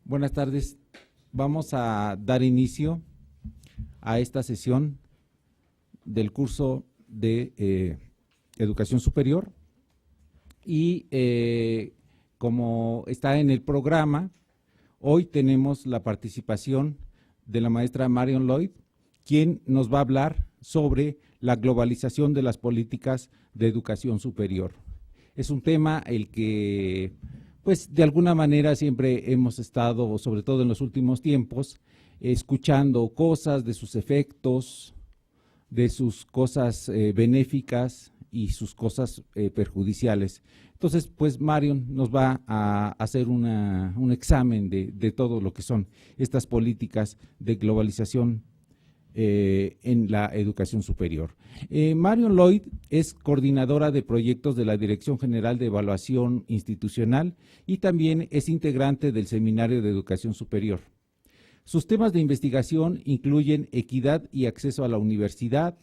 Buenas tardes. Vamos a dar inicio a esta sesión del curso de Educación Superior y como está en el programa, hoy tenemos la participación de la maestra Marion Lloyd, quien nos va a hablar sobre la globalización de las políticas de educación superior. Es un tema el que, pues, de alguna manera siempre hemos estado, sobre todo en los últimos tiempos, escuchando cosas de sus efectos, de sus cosas benéficas y sus cosas perjudiciales. Entonces, pues Marion nos va a hacer un examen de todo lo que son estas políticas de globalización en la educación superior. Marion Lloyd es coordinadora de proyectos de la Dirección General de Evaluación Institucional y también es integrante del Seminario de Educación Superior. Sus temas de investigación incluyen equidad y acceso a la universidad,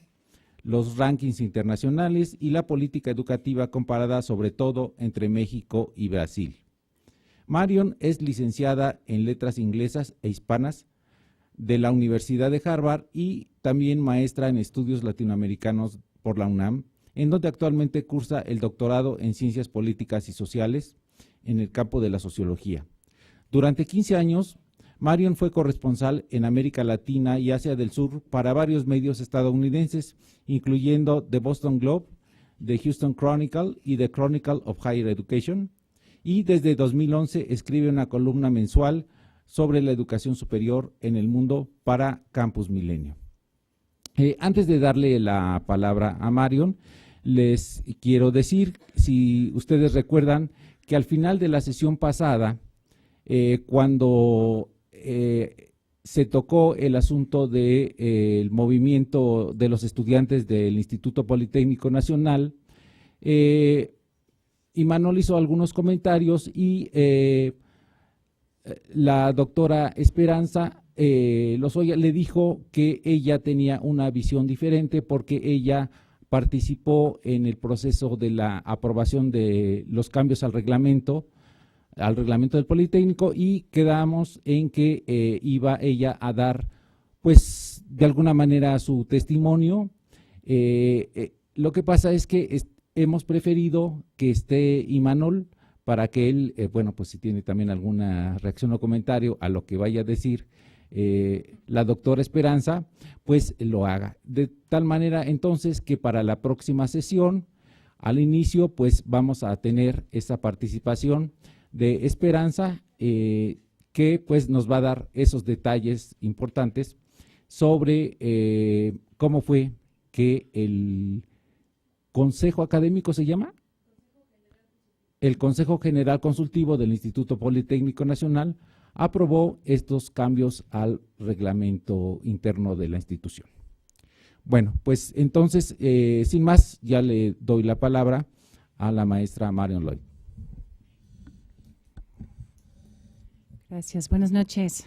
los rankings internacionales y la política educativa comparada sobre todo entre México y Brasil. Marion es licenciada en Letras Inglesas e Hispanas de la Universidad de Harvard y también maestra en Estudios Latinoamericanos por la UNAM, en donde actualmente cursa el doctorado en Ciencias Políticas y Sociales en el campo de la sociología. Durante 15 años, Marion fue corresponsal en América Latina y Asia del Sur para varios medios estadounidenses, incluyendo The Boston Globe, The Houston Chronicle y The Chronicle of Higher Education, y desde 2011 escribe una columna mensual sobre la educación superior en el mundo para Campus Milenio. Antes de darle la palabra a Marion, les quiero decir, si ustedes recuerdan, que al final de la sesión pasada, cuando se tocó el asunto del movimiento de los estudiantes del Instituto Politécnico Nacional, Imanol hizo algunos comentarios y la doctora Esperanza Lozoya le dijo que ella tenía una visión diferente porque ella participó en el proceso de la aprobación de los cambios al reglamento del Politécnico y quedamos en que iba ella a dar, pues, de alguna manera su testimonio. Lo que pasa es que hemos preferido que esté Imanol para que él, bueno, pues si tiene también alguna reacción o comentario a lo que vaya a decir la doctora Esperanza, pues lo haga. De tal manera entonces que para la próxima sesión, al inicio, pues vamos a tener esa participación de Esperanza, que pues nos va a dar esos detalles importantes sobre cómo fue que el Consejo Académico ¿se llama? El Consejo General Consultivo del Instituto Politécnico Nacional aprobó estos cambios al reglamento interno de la institución. Bueno, pues entonces, sin más, ya le doy la palabra a la maestra Marion Lloyd. Gracias, buenas noches.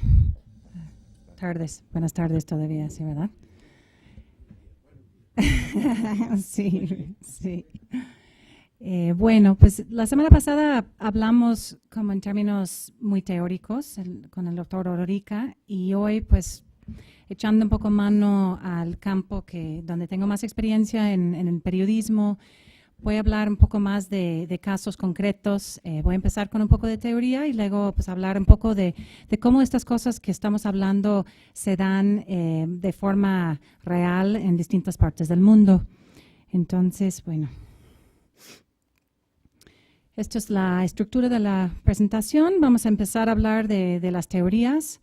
Tardes, buenas tardes todavía, ¿sí, verdad? Sí, sí. Bueno, pues la semana pasada hablamos como en términos muy teóricos con el doctor Ororica y hoy pues echando un poco mano al campo donde tengo más experiencia en el periodismo, voy a hablar un poco más de casos concretos. Voy a empezar con un poco de teoría y luego pues hablar un poco de cómo estas cosas que estamos hablando se dan de forma real en distintas partes del mundo. Entonces, bueno. Esta es la estructura de la presentación. Vamos a empezar a hablar de las teorías,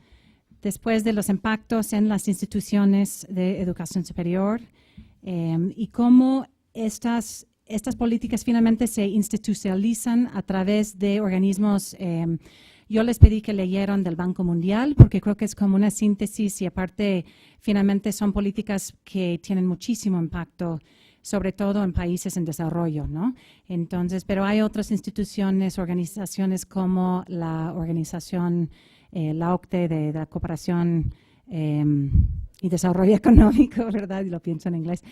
después de los impactos en las instituciones de educación superior y cómo estas políticas finalmente se institucionalizan a través de organismos. Yo les pedí que leyeran del Banco Mundial porque creo que es como una síntesis y aparte finalmente son políticas que tienen muchísimo impacto, sobre todo en países en desarrollo, ¿no? Entonces, pero hay otras instituciones, organizaciones como la organización, la OCDE de la Cooperación y Desarrollo Económico, ¿verdad? Y lo pienso en inglés.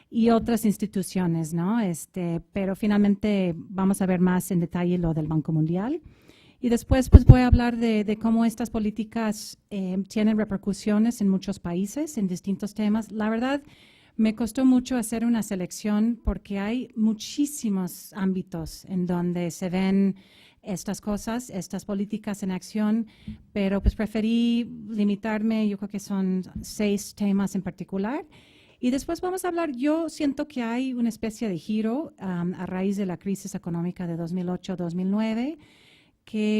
Y otras instituciones, ¿no? Pero finalmente vamos a ver más en detalle lo del Banco Mundial. Y después pues voy a hablar de cómo estas políticas tienen repercusiones en muchos países, en distintos temas. La verdad, me costó mucho hacer una selección porque hay muchísimos ámbitos en donde se ven estas cosas, estas políticas en acción, pero pues preferí limitarme, yo creo que son 6 temas en particular. Y después vamos a hablar, yo siento que hay una especie de giro a raíz de la crisis económica de 2008-2009,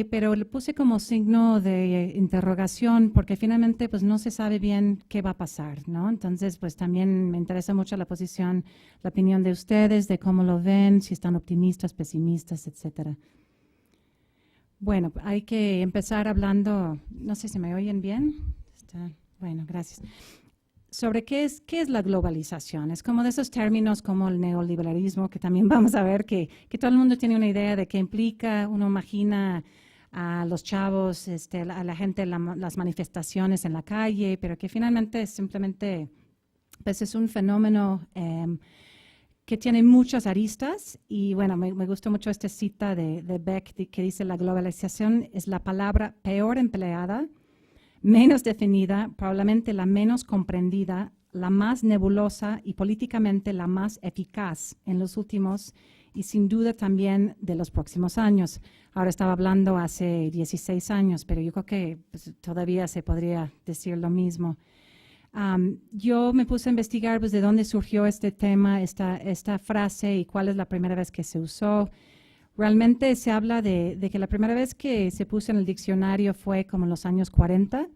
pero le puse como signo de interrogación porque finalmente pues no se sabe bien qué va a pasar, ¿no? Entonces pues también me interesa mucho la opinión de ustedes, de cómo lo ven, si están optimistas, pesimistas, etcétera. Bueno, hay que empezar hablando, no sé si me oyen bien. Bueno, gracias. Sobre qué es la globalización. Es como de esos términos como el neoliberalismo, que también vamos a ver que todo el mundo tiene una idea de qué implica. Uno imagina a los chavos, a la gente, las manifestaciones en la calle, pero que finalmente es simplemente, pues es un fenómeno que tiene muchas aristas. Y bueno, me gustó mucho esta cita de Beck que dice: la globalización es la palabra peor empleada, menos definida, probablemente la menos comprendida, la más nebulosa y políticamente la más eficaz en los últimos y sin duda también de los próximos años. Ahora estaba hablando hace 16 años, pero yo creo que pues, todavía se podría decir lo mismo. Yo me puse a investigar pues, de dónde surgió este tema, esta frase y cuál es la primera vez que se usó. Realmente se habla de que la primera vez que se puso en el diccionario fue como en los años 40,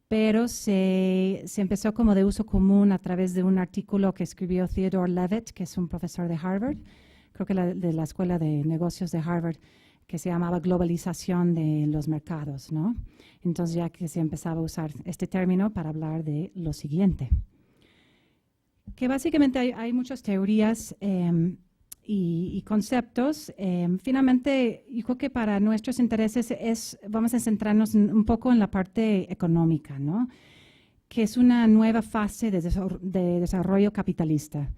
pero se empezó como de uso común a través de un artículo que escribió Theodore Levitt, que es un profesor de Harvard, creo que de la Escuela de Negocios de Harvard, que se llamaba globalización de los mercados, ¿no? Entonces ya que se empezaba a usar este término para hablar de lo siguiente, que básicamente hay muchas teorías y conceptos. Finalmente, yo creo que para nuestros intereses vamos a centrarnos un poco en la parte económica, ¿no? Que es una nueva fase de desarrollo capitalista,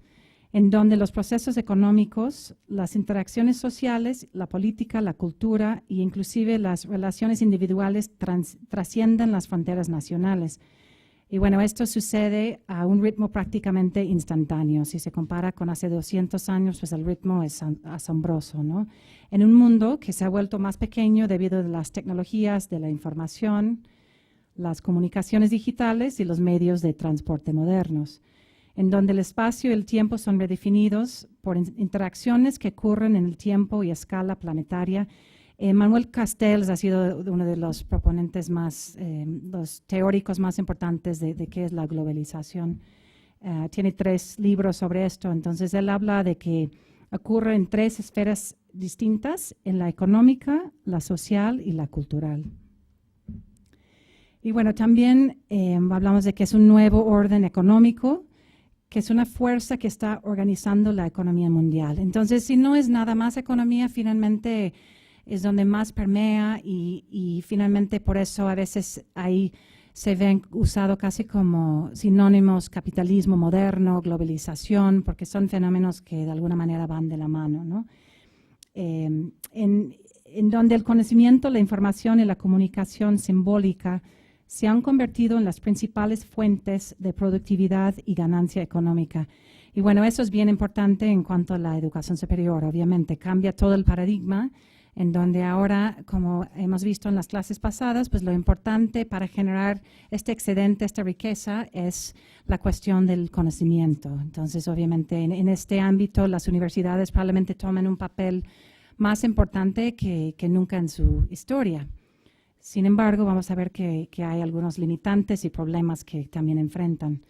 en donde los procesos económicos, las interacciones sociales, la política, la cultura e inclusive las relaciones individuales trascienden las fronteras nacionales. Y bueno, esto sucede a un ritmo prácticamente instantáneo. Si se compara con hace 200 años, pues el ritmo es asombroso, ¿no? En un mundo que se ha vuelto más pequeño debido a las tecnologías de la información, las comunicaciones digitales y los medios de transporte modernos, en donde el espacio y el tiempo son redefinidos por interacciones que ocurren en el tiempo y escala planetaria. Manuel Castells ha sido uno de los proponentes los teóricos más importantes de qué es la globalización. Tiene 3 libros sobre esto. Entonces, él habla de que ocurre en 3 esferas distintas: en la económica, la social y la cultural. Y bueno, también hablamos de que es un nuevo orden económico, que es una fuerza que está organizando la economía mundial. Entonces, si no es nada más economía, finalmente es donde más permea y finalmente por eso a veces ahí se ven usado casi como sinónimos: capitalismo moderno, globalización, porque son fenómenos que de alguna manera van de la mano, ¿no? En donde el conocimiento, la información y la comunicación simbólica se han convertido en las principales fuentes de productividad y ganancia económica. Y bueno, eso es bien importante en cuanto a la educación superior. Obviamente cambia todo el paradigma, en donde ahora, como hemos visto en las clases pasadas, pues lo importante para generar este excedente, esta riqueza, es la cuestión del conocimiento. Entonces, obviamente, en este ámbito, las universidades probablemente tomen un papel más importante que nunca en su historia. Sin embargo, vamos a ver que hay algunos limitantes y problemas que también enfrentan.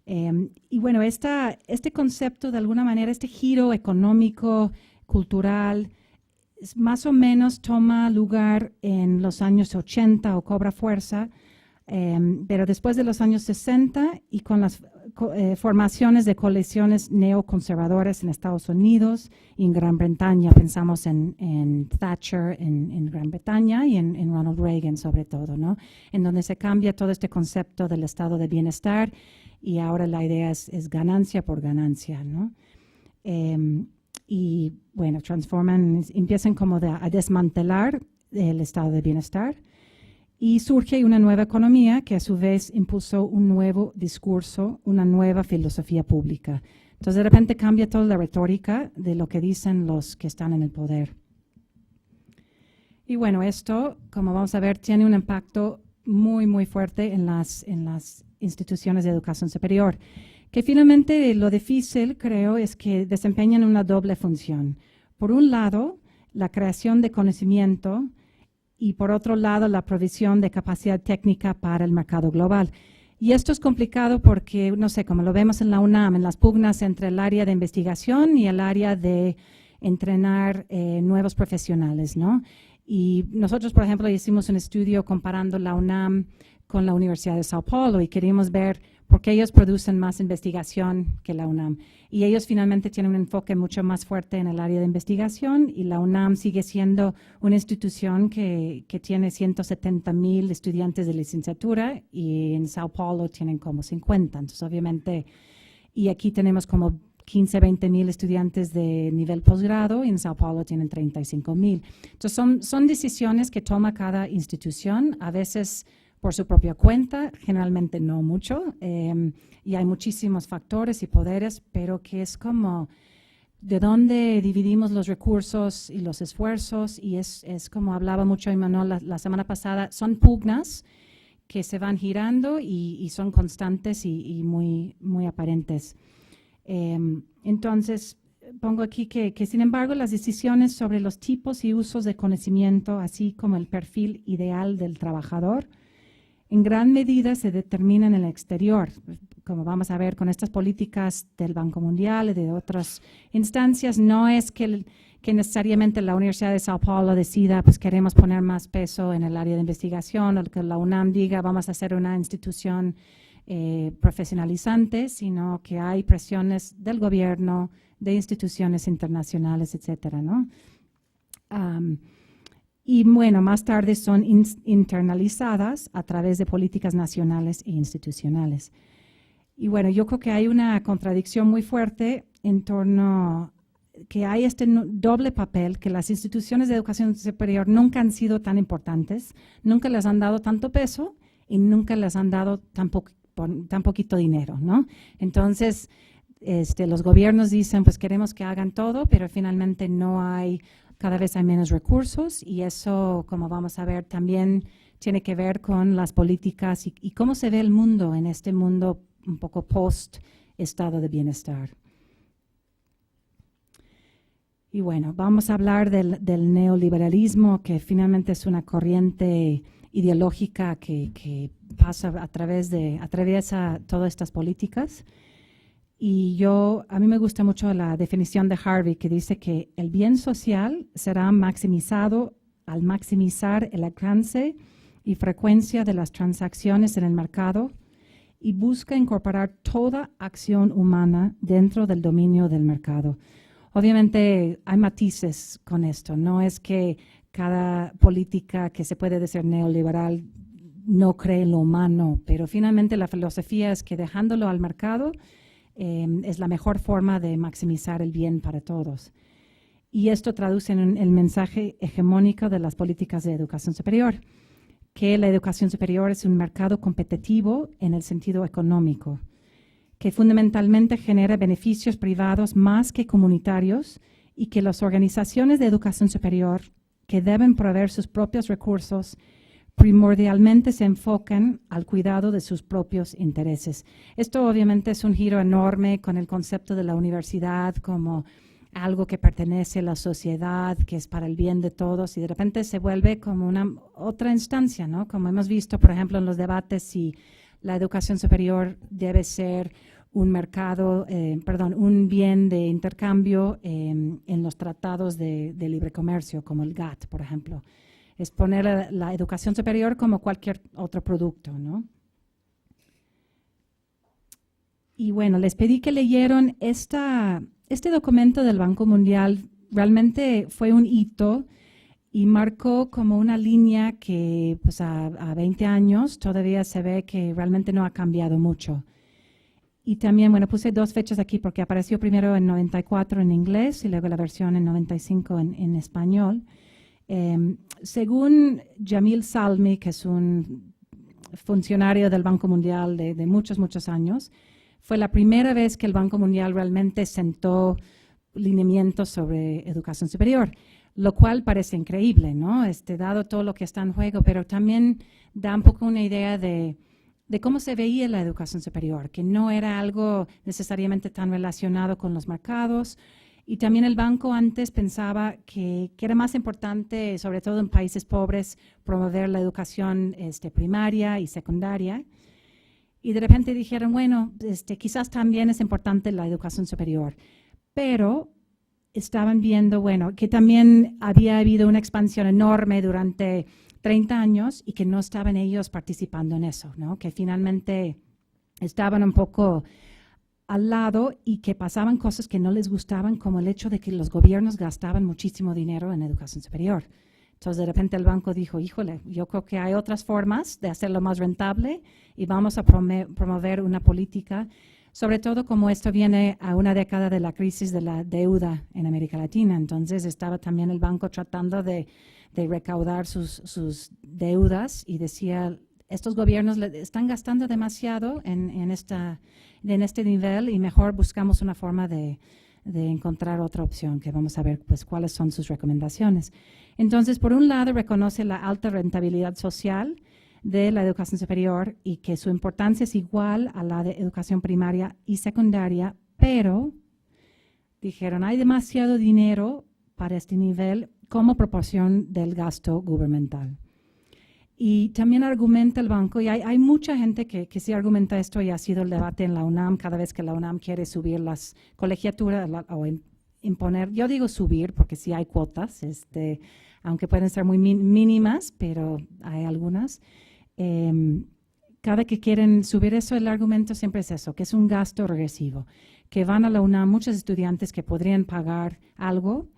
Y bueno, este concepto, de alguna manera, este giro económico, cultural, más o menos toma lugar en los años 80 o cobra fuerza, pero después de los años 60 y con las formaciones de coaliciones neoconservadoras en Estados Unidos y en Gran Bretaña, pensamos en Thatcher en Gran Bretaña y en Ronald Reagan sobre todo, ¿no? En donde se cambia todo este concepto del estado de bienestar y ahora la idea es ganancia por ganancia, ¿no? Y bueno, empiezan como a desmantelar del estado de bienestar. Y surge una nueva economía que a su vez impulsó un nuevo discurso, una nueva filosofía pública. Entonces de repente cambia toda la retórica de lo que dicen los que están en el poder. Y bueno, esto, como vamos a ver, tiene un impacto muy, muy fuerte en las instituciones de educación superior, que finalmente lo difícil, creo, es que desempeñan una doble función. Por un lado, la creación de conocimiento y por otro lado, la provisión de capacidad técnica para el mercado global. Y esto es complicado porque, no sé, como lo vemos en la UNAM, en las pugnas entre el área de investigación y el área de entrenar nuevos profesionales, ¿no? Y nosotros, por ejemplo, hicimos un estudio comparando la UNAM con la Universidad de Sao Paulo y queríamos ver por qué ellos producen más investigación que la UNAM. Y ellos finalmente tienen un enfoque mucho más fuerte en el área de investigación y la UNAM sigue siendo una institución que tiene 170,000 estudiantes de licenciatura y en Sao Paulo tienen como 50. Entonces, obviamente, y aquí tenemos como 15, 20,000 estudiantes de nivel posgrado y en Sao Paulo tienen 35,000. Entonces, son decisiones que toma cada institución, a veces por su propia cuenta, generalmente no mucho, y hay muchísimos factores y poderes, pero que es como de dónde dividimos los recursos y los esfuerzos, y es como hablaba mucho Imanol la semana pasada, son pugnas que se van girando y son constantes y muy, muy aparentes. Entonces, pongo aquí que, sin embargo, las decisiones sobre los tipos y usos de conocimiento, así como el perfil ideal del trabajador, en gran medida se determinan en el exterior, como vamos a ver con estas políticas del Banco Mundial y de otras instancias. No es que necesariamente la Universidad de Sao Paulo decida, pues queremos poner más peso en el área de investigación, o que la UNAM diga, vamos a hacer una institución profesionalizante, sino que hay presiones del gobierno, de instituciones internacionales, etcétera, ¿no? Y bueno, más tarde son internalizadas a través de políticas nacionales e institucionales. Y bueno, yo creo que hay una contradicción muy fuerte en torno que hay este doble papel, que las instituciones de educación superior nunca han sido tan importantes, nunca les han dado tanto peso y nunca les han dado tan poquito dinero, ¿no? Entonces, los gobiernos dicen, pues queremos que hagan todo, pero finalmente no hay. Cada vez hay menos recursos y eso, como vamos a ver, también tiene que ver con las políticas y cómo se ve el mundo en este mundo un poco post-estado de bienestar. Y bueno, vamos a hablar del neoliberalismo, que finalmente es una corriente ideológica que pasa atraviesa todas estas políticas. Y a mí me gusta mucho la definición de Harvey, que dice que el bien social será maximizado al maximizar el alcance y frecuencia de las transacciones en el mercado y busca incorporar toda acción humana dentro del dominio del mercado. Obviamente hay matices con esto, no es que cada política que se puede decir neoliberal no cree en lo humano, pero finalmente la filosofía es que dejándolo al mercado es la mejor forma de maximizar el bien para todos. Y esto traduce en el mensaje hegemónico de las políticas de educación superior, que la educación superior es un mercado competitivo en el sentido económico, que fundamentalmente genera beneficios privados más que comunitarios y que las organizaciones de educación superior que deben proveer sus propios recursos primordialmente se enfocan al cuidado de sus propios intereses. Esto obviamente es un giro enorme con el concepto de la universidad como algo que pertenece a la sociedad, que es para el bien de todos, y de repente se vuelve como una otra instancia, ¿no? Como hemos visto, por ejemplo, en los debates, si la educación superior debe ser un un bien de intercambio en los tratados de libre comercio, como el GATT, por ejemplo. Es poner la educación superior como cualquier otro producto, ¿no? Y bueno, les pedí que leyeran este documento del Banco Mundial. Realmente fue un hito y marcó como una línea que pues a 20 años todavía se ve que realmente no ha cambiado mucho. Y también, bueno, puse 2 fechas aquí porque apareció primero en 94 en inglés y luego la versión en 95 en español. según Jamil Salmi, que es un funcionario del Banco Mundial de muchos, muchos años, fue la primera vez que el Banco Mundial realmente sentó lineamientos sobre educación superior, lo cual parece increíble, ¿no? Dado todo lo que está en juego, pero también da un poco una idea de cómo se veía la educación superior, que no era algo necesariamente tan relacionado con los mercados. Y también el banco antes pensaba que era más importante, sobre todo en países pobres, promover la educación primaria y secundaria. Y de repente dijeron, bueno, quizás también es importante la educación superior. Pero estaban viendo, bueno, que también había habido una expansión enorme durante 30 años y que no estaban ellos participando en eso, ¿no? Que finalmente estaban un poco al lado y que pasaban cosas que no les gustaban, como el hecho de que los gobiernos gastaban muchísimo dinero en educación superior. Entonces, de repente el banco dijo, híjole, yo creo que hay otras formas de hacerlo más rentable y vamos a promover una política, sobre todo como esto viene a una década de la crisis de la deuda en América Latina. Entonces, estaba también el banco tratando de recaudar sus deudas y decía, estos gobiernos están gastando demasiado en este nivel y mejor buscamos una forma de encontrar otra opción, que vamos a ver pues cuáles son sus recomendaciones. Entonces, por un lado, reconoce la alta rentabilidad social de la educación superior y que su importancia es igual a la de educación primaria y secundaria, pero dijeron, hay demasiado dinero para este nivel como proporción del gasto gubernamental. Y también argumenta el banco, y hay mucha gente que sí argumenta esto, y ha sido el debate en la UNAM cada vez que la UNAM quiere subir las colegiaturas o imponer, yo digo subir porque sí hay cuotas, aunque pueden ser muy mínimas, pero hay algunas. Cada que quieren subir eso, el argumento siempre es eso, que es un gasto regresivo, que van a la UNAM muchos estudiantes que podrían pagar algo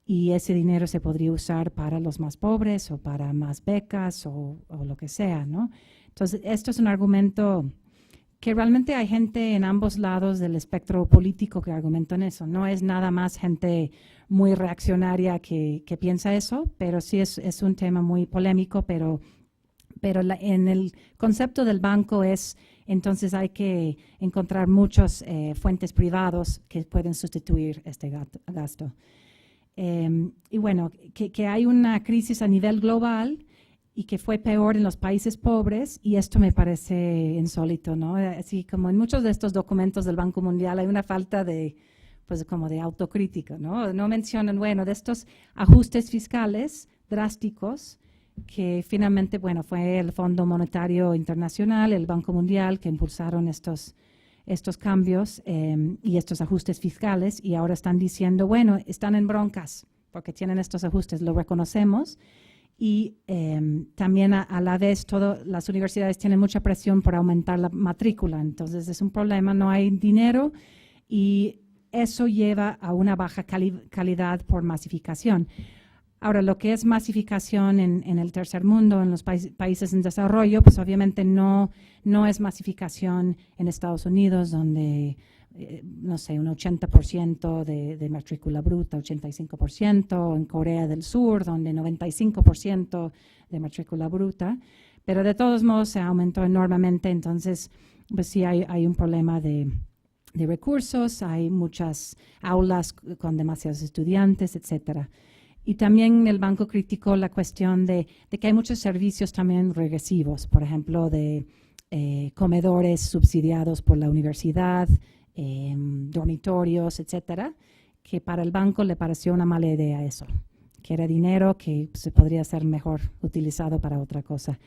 y ese dinero se podría usar para los más pobres o para más becas o lo que sea, ¿no? Entonces, esto es un argumento que realmente hay gente en ambos lados del espectro político que argumentan eso. No es nada más gente muy reaccionaria que piensa eso, pero sí es un tema muy polémico, pero en el concepto del banco entonces hay que encontrar muchas fuentes privados que pueden sustituir este gasto. Y bueno, que hay una crisis a nivel global y que fue peor en los países pobres, y esto me parece insólito, ¿no? Así como en muchos de estos documentos del Banco Mundial hay una falta pues como de autocrítica, ¿no? No mencionan, bueno, de estos ajustes fiscales drásticos que finalmente, bueno, fue el Fondo Monetario Internacional, el Banco Mundial, que impulsaron estos cambios y estos ajustes fiscales, y ahora están diciendo, bueno, están en broncas porque tienen estos ajustes, lo reconocemos, y también a la vez las universidades tienen mucha presión por aumentar la matrícula, entonces es un problema, no hay dinero y eso lleva a una baja calidad por masificación. Ahora, lo que es masificación en el tercer mundo, en los países en desarrollo, pues obviamente no es masificación en Estados Unidos, donde, no sé, un 80% de matrícula bruta, 85%, en Corea del Sur, donde 95% de matrícula bruta, pero de todos modos se aumentó enormemente, entonces pues sí hay un problema de recursos, hay muchas aulas con demasiados estudiantes, etcétera. Y también el banco criticó la cuestión de que hay muchos servicios también regresivos, por ejemplo, de comedores subsidiados por la universidad, dormitorios, etcétera, que para el banco le pareció una mala idea eso, que era dinero que se podría ser mejor utilizado para otra cosa.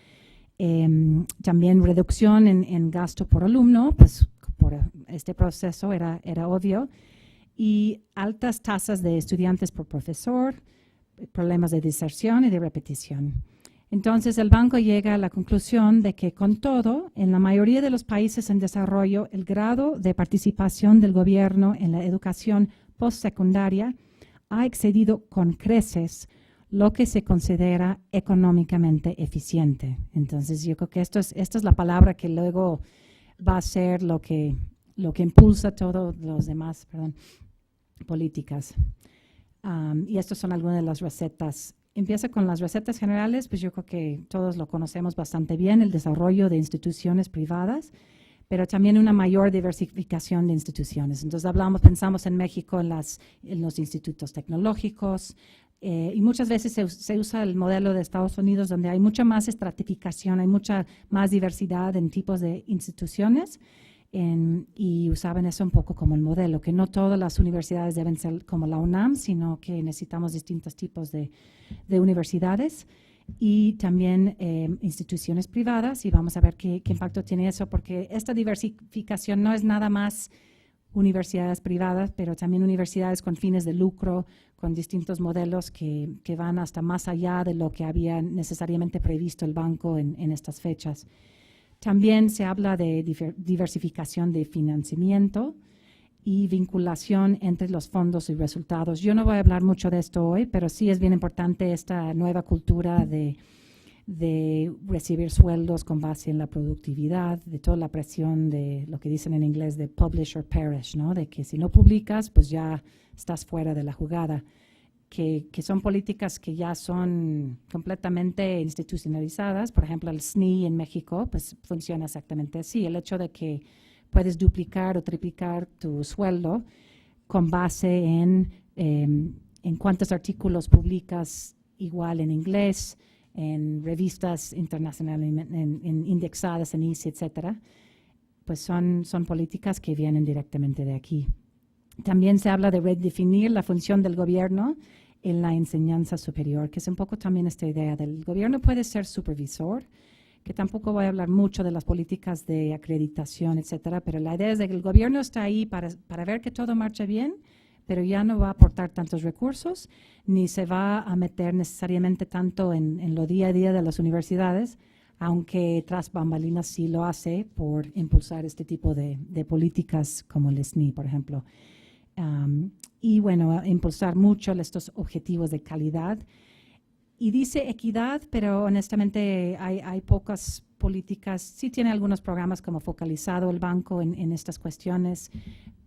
También reducción en gasto por alumno, pues por este proceso era obvio, y altas tasas de estudiantes por profesor, problemas de diserción y de repetición. Entonces, el banco llega a la conclusión de que, con todo, en la mayoría de los países en desarrollo, el grado de participación del gobierno en la educación postsecundaria ha excedido con creces lo que se considera económicamente eficiente. Entonces, yo creo que esta es la palabra que luego va a ser lo que impulsa todas las demás políticas. Y estas son algunas de las recetas empieza con las recetas generales, pues yo creo que todos lo conocemos bastante bien, el desarrollo de instituciones privadas, pero también una mayor diversificación de instituciones. Entonces pensamos en México en los institutos tecnológicos, y muchas veces se usa el modelo de Estados Unidos, donde hay mucha más estratificación, hay mucha más diversidad en tipos de instituciones, y usaban eso un poco como el modelo, que no todas las universidades deben ser como la UNAM, sino que necesitamos distintos tipos de universidades y también instituciones privadas, y vamos a ver qué impacto tiene eso, porque esta diversificación no es nada más universidades privadas, pero también universidades con fines de lucro, con distintos modelos que van hasta más allá de lo que había necesariamente previsto el banco en estas fechas. También se habla de diversificación de financiamiento y vinculación entre los fondos y resultados. Yo no voy a hablar mucho de esto hoy, pero sí es bien importante esta nueva cultura de recibir sueldos con base en la productividad, de toda la presión de lo que dicen en inglés de publish or perish, ¿no? De que si no publicas, pues ya estás fuera de la jugada. Que son políticas que ya son completamente institucionalizadas. Por ejemplo, el SNI en México pues funciona exactamente así. El hecho de que puedes duplicar o triplicar tu sueldo con base en cuántos artículos publicas igual en inglés, en revistas internacionales, indexadas en ICE, etcétera, pues son políticas que vienen directamente de aquí. También se habla de redefinir la función del gobierno en la enseñanza superior, que es un poco también esta idea del gobierno puede ser supervisor, que tampoco voy a hablar mucho de las políticas de acreditación, etcétera, pero la idea es de que el gobierno está ahí para ver que todo marche bien, pero ya no va a aportar tantos recursos, ni se va a meter necesariamente tanto en lo día a día de las universidades, aunque tras bambalinas sí lo hace por impulsar este tipo de políticas como el SNI, por ejemplo. Y bueno, impulsar mucho estos objetivos de calidad. Y dice equidad, pero honestamente hay pocas políticas. Sí tiene algunos programas como focalizado el banco en estas cuestiones,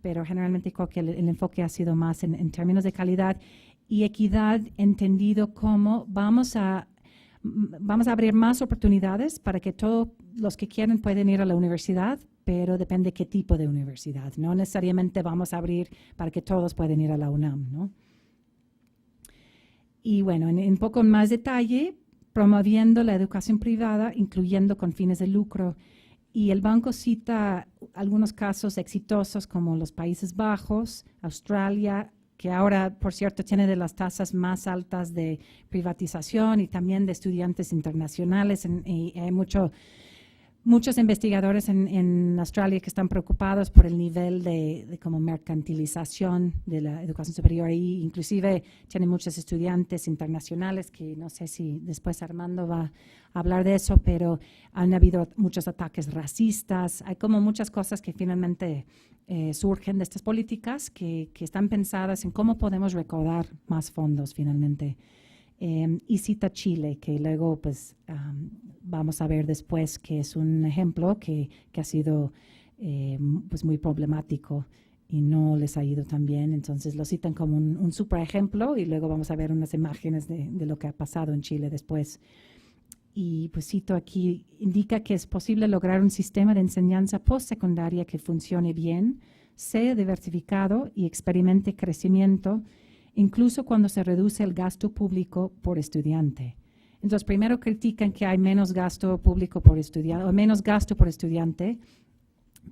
pero generalmente creo que el enfoque ha sido más en términos de calidad y equidad entendido como vamos a abrir más oportunidades para que todos los que quieren pueden ir a la universidad, pero depende qué tipo de universidad. No necesariamente vamos a abrir para que todos puedan ir a la UNAM, ¿no? Y bueno, en poco más detalle, promoviendo la educación privada, incluyendo con fines de lucro. Y el banco cita algunos casos exitosos como los Países Bajos, Australia, que ahora, por cierto, tiene de las tasas más altas de privatización y también de estudiantes internacionales. Y hay muchos investigadores en Australia que están preocupados por el nivel de como mercantilización de la educación superior. Y inclusive tienen muchos estudiantes internacionales que no sé si después Armando va a hablar de eso, pero han habido muchos ataques racistas. Hay como muchas cosas que finalmente surgen de estas políticas que están pensadas en cómo podemos recaudar más fondos finalmente. Y cita Chile, que luego pues vamos a ver después que es un ejemplo que ha sido pues muy problemático y no les ha ido tan bien. Entonces lo citan como un super ejemplo y luego vamos a ver unas imágenes de lo que ha pasado en Chile después. Y pues cito aquí, indica que es posible lograr un sistema de enseñanza postsecundaria que funcione bien, sea diversificado y experimente crecimiento, incluso cuando se reduce el gasto público por estudiante. Entonces, primero critican que hay menos gasto público por estudiante, o menos gasto por estudiante,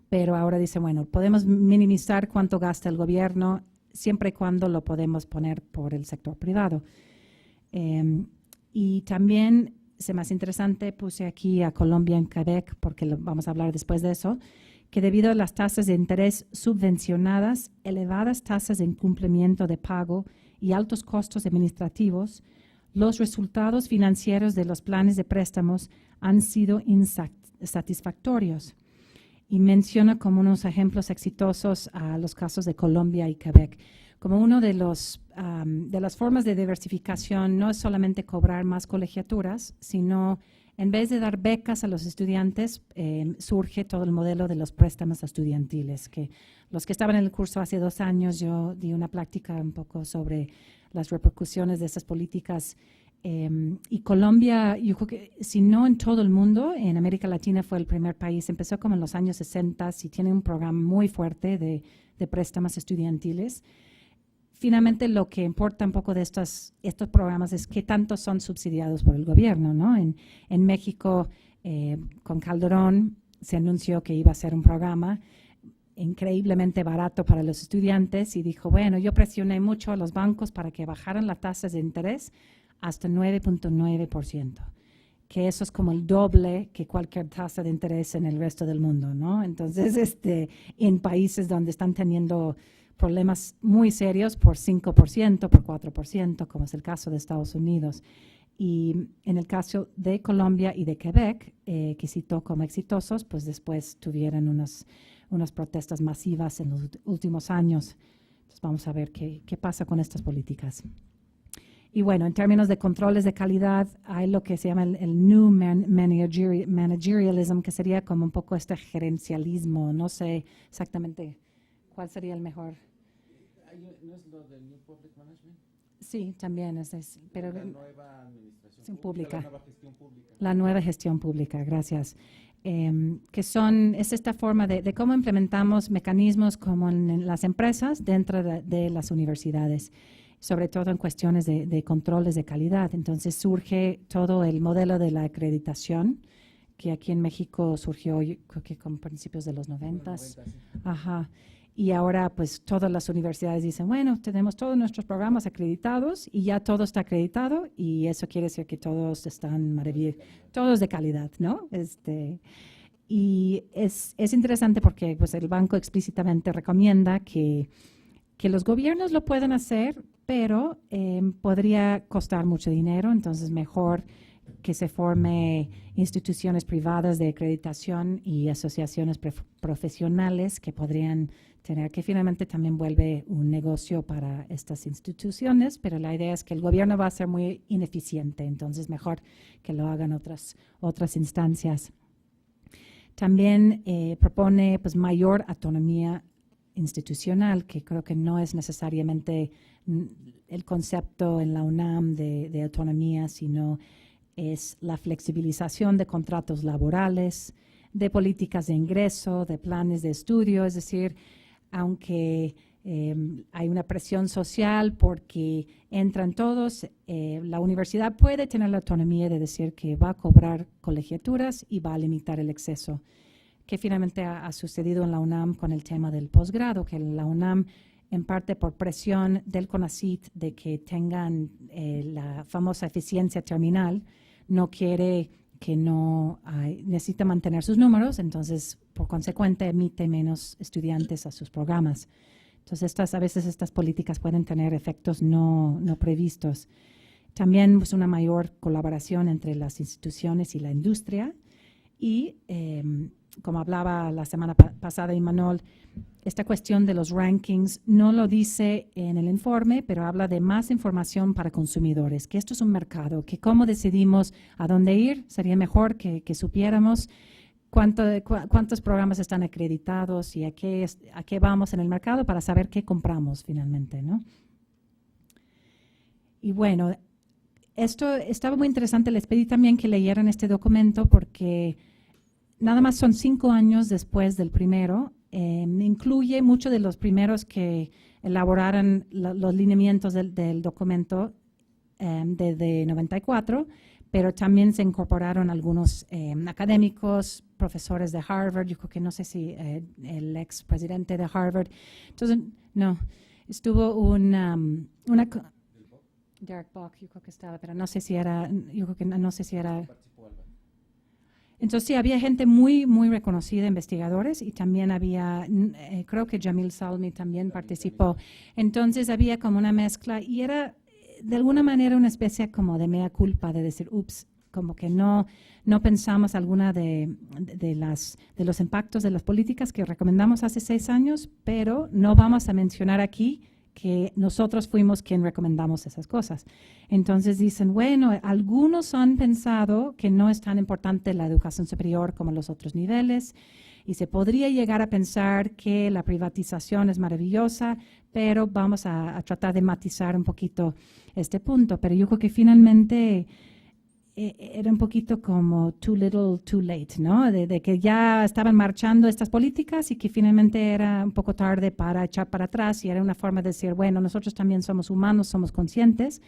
pero ahora dicen, bueno, podemos minimizar cuánto gasta el gobierno siempre y cuando lo podemos poner por el sector privado. Y también, es más interesante, puse aquí a Colombia en Quebec, porque vamos a hablar después de eso, que debido a las tasas de interés subvencionadas, elevadas tasas de incumplimiento de pago y altos costos administrativos, los resultados financieros de los planes de préstamos han sido insatisfactorios. Y menciona como unos ejemplos exitosos a los casos de Colombia y Quebec. Como uno de las formas de diversificación no es solamente cobrar más colegiaturas, sino en vez de dar becas a los estudiantes, surge todo el modelo de los préstamos estudiantiles, que los que estaban en el curso hace 2 años, yo di una plática un poco sobre las repercusiones de esas políticas Y Colombia, yo creo que si no en todo el mundo, en América Latina fue el primer país. Empezó como en los años 60 y tiene un programa muy fuerte de préstamos estudiantiles. Finalmente, lo que importa un poco de estos programas es qué tanto son subsidiados por el gobierno, ¿no? En México, con Calderón, se anunció que iba a ser un programa increíblemente barato para los estudiantes y dijo, bueno, yo presioné mucho a los bancos para que bajaran las tasas de interés hasta 9.9%, que eso es como el doble que cualquier tasa de interés en el resto del mundo, ¿no? Entonces, en países donde están teniendo problemas muy serios por 5%, por 4%, como es el caso de Estados Unidos. Y en el caso de Colombia y de Quebec, que citó como exitosos, pues después tuvieron unas protestas masivas en los últimos años. Entonces vamos a ver qué pasa con estas políticas. Y bueno, en términos de controles de calidad, hay lo que se llama el New Managerialism, que sería como un poco este gerencialismo. No sé exactamente cuál sería el mejor. ¿No es lo del New Public Management? Sí, también pero la nueva administración pública. La nueva gestión pública. La nueva gestión pública, gracias. Es esta forma de cómo implementamos mecanismos como en las empresas dentro de las universidades, sobre todo en cuestiones de controles de calidad. Entonces surge todo el modelo de la acreditación, que aquí en México surgió, yo creo que con principios de los 90. Sí. Ajá. Y ahora pues todas las universidades dicen, bueno, tenemos todos nuestros programas acreditados y ya todo está acreditado y eso quiere decir que todos están maravillosos, todos de calidad, ¿no? Y es interesante porque pues el banco explícitamente recomienda que los gobiernos lo pueden hacer, pero podría costar mucho dinero, entonces mejor que se forme instituciones privadas de acreditación y asociaciones profesionales que podrían tener, que finalmente también vuelve un negocio para estas instituciones, pero la idea es que el gobierno va a ser muy ineficiente, entonces mejor que lo hagan otras instancias. También propone pues, mayor autonomía institucional, que creo que no es necesariamente el concepto en la UNAM de autonomía, sino es la flexibilización de contratos laborales, de políticas de ingreso, de planes de estudio, es decir, aunque hay una presión social porque entran todos, la universidad puede tener la autonomía de decir que va a cobrar colegiaturas y va a limitar el exceso, que finalmente ha sucedido en la UNAM con el tema del posgrado, que la UNAM, en parte por presión del CONACYT de que tengan la famosa eficiencia terminal, no quiere que necesita mantener sus números, entonces por consecuente emite menos estudiantes a sus programas. Entonces a veces estas políticas pueden tener efectos no previstos. También pues, una mayor colaboración entre las instituciones y la industria y como hablaba la semana pasada Imanol, esta cuestión de los rankings no lo dice en el informe, pero habla de más información para consumidores, que esto es un mercado, que cómo decidimos a dónde ir, sería mejor que supiéramos cuántos programas están acreditados y a qué vamos en el mercado para saber qué compramos finalmente, ¿no? Y bueno, esto estaba muy interesante, les pedí también que leyeran este documento porque nada más son 5 años después del primero, incluye muchos de los primeros que elaboraron los lineamientos del documento de 94, pero también se incorporaron algunos académicos, profesores de Harvard, yo creo que no sé si el ex presidente de Harvard. Entonces, no, estuvo Derek Bock, yo creo que estaba, pero no sé si era, no sé si era. Entonces, sí, había gente muy, muy reconocida, investigadores, y también había, creo que Jamil Salmi también participó. Entonces, había como una mezcla y era, de alguna manera, una especie como de mea culpa, de decir, ups, como que no pensamos alguna de los impactos de las políticas que recomendamos hace 6 años, pero no vamos a mencionar aquí que nosotros fuimos quien recomendamos esas cosas. Entonces dicen, bueno, algunos han pensado que no es tan importante la educación superior como los otros niveles Y se podría llegar a pensar que la privatización es maravillosa, pero vamos a tratar de matizar un poquito este punto. Pero yo creo que finalmente era un poquito como too little, too late, ¿no? De que ya estaban marchando estas políticas y que finalmente era un poco tarde para echar para atrás y era una forma de decir, bueno, nosotros también somos humanos, somos conscientes,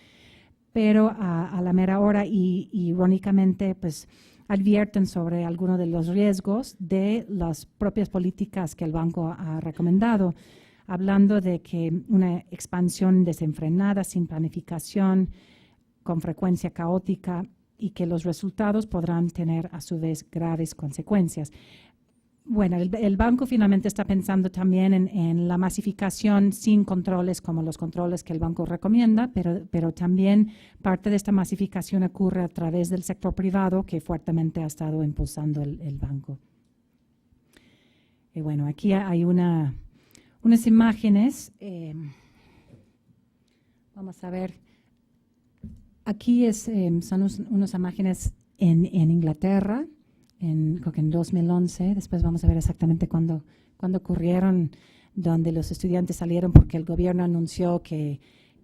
pero a la mera hora y irónicamente, pues advierten sobre algunos de los riesgos de las propias políticas que el banco ha recomendado, hablando de que una expansión desenfrenada, sin planificación, con frecuencia caótica, y que los resultados podrán tener a su vez graves consecuencias. Bueno, el banco finalmente está pensando también en la masificación sin controles como los controles que el banco recomienda, pero también parte de esta masificación ocurre a través del sector privado que fuertemente ha estado impulsando el banco. Y bueno, aquí hay unas imágenes. Vamos a ver. Aquí son unas imágenes en Inglaterra, creo que en 2011. Después vamos a ver exactamente cuándo ocurrieron, donde los estudiantes salieron porque el gobierno anunció que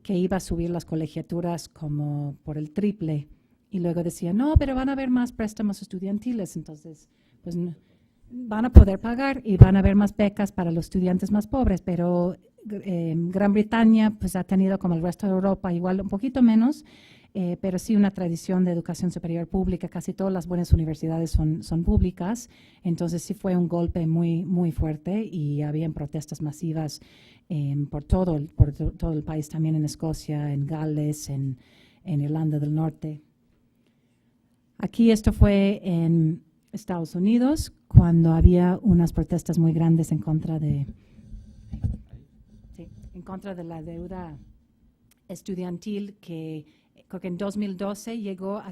iba a subir las colegiaturas como por el triple. Y luego decía, no, pero van a haber más préstamos estudiantiles. Entonces, pues van a poder pagar y van a haber más becas para los estudiantes más pobres. Pero Gran Bretaña pues ha tenido, como el resto de Europa, igual un poquito menos, pero sí una tradición de educación superior pública. Casi todas las buenas universidades son públicas, entonces sí fue un golpe muy, muy fuerte y habían protestas masivas por todo el país, también en Escocia, en Gales, en Irlanda del Norte. Aquí esto fue en Estados Unidos, cuando había unas protestas muy grandes en contra de la deuda estudiantil que creo que en 2012 llegó a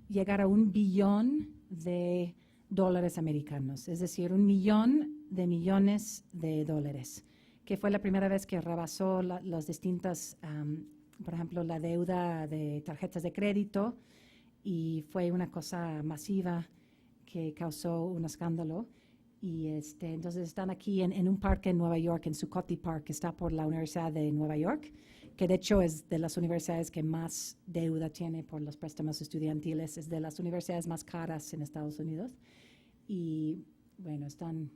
llegar a $1 billón de dólares americanos, es decir, 1 millón de millones de dólares, que fue la primera vez que rebasó las distintas, por ejemplo, la deuda de tarjetas de crédito, y fue una cosa masiva que causó un escándalo. Y entonces están aquí en un parque en Nueva York, en Zuccotti Park, que está por la Universidad de Nueva York, que de hecho es de las universidades que más deuda tiene por los préstamos estudiantiles, es de las universidades más caras en Estados Unidos. Y bueno, están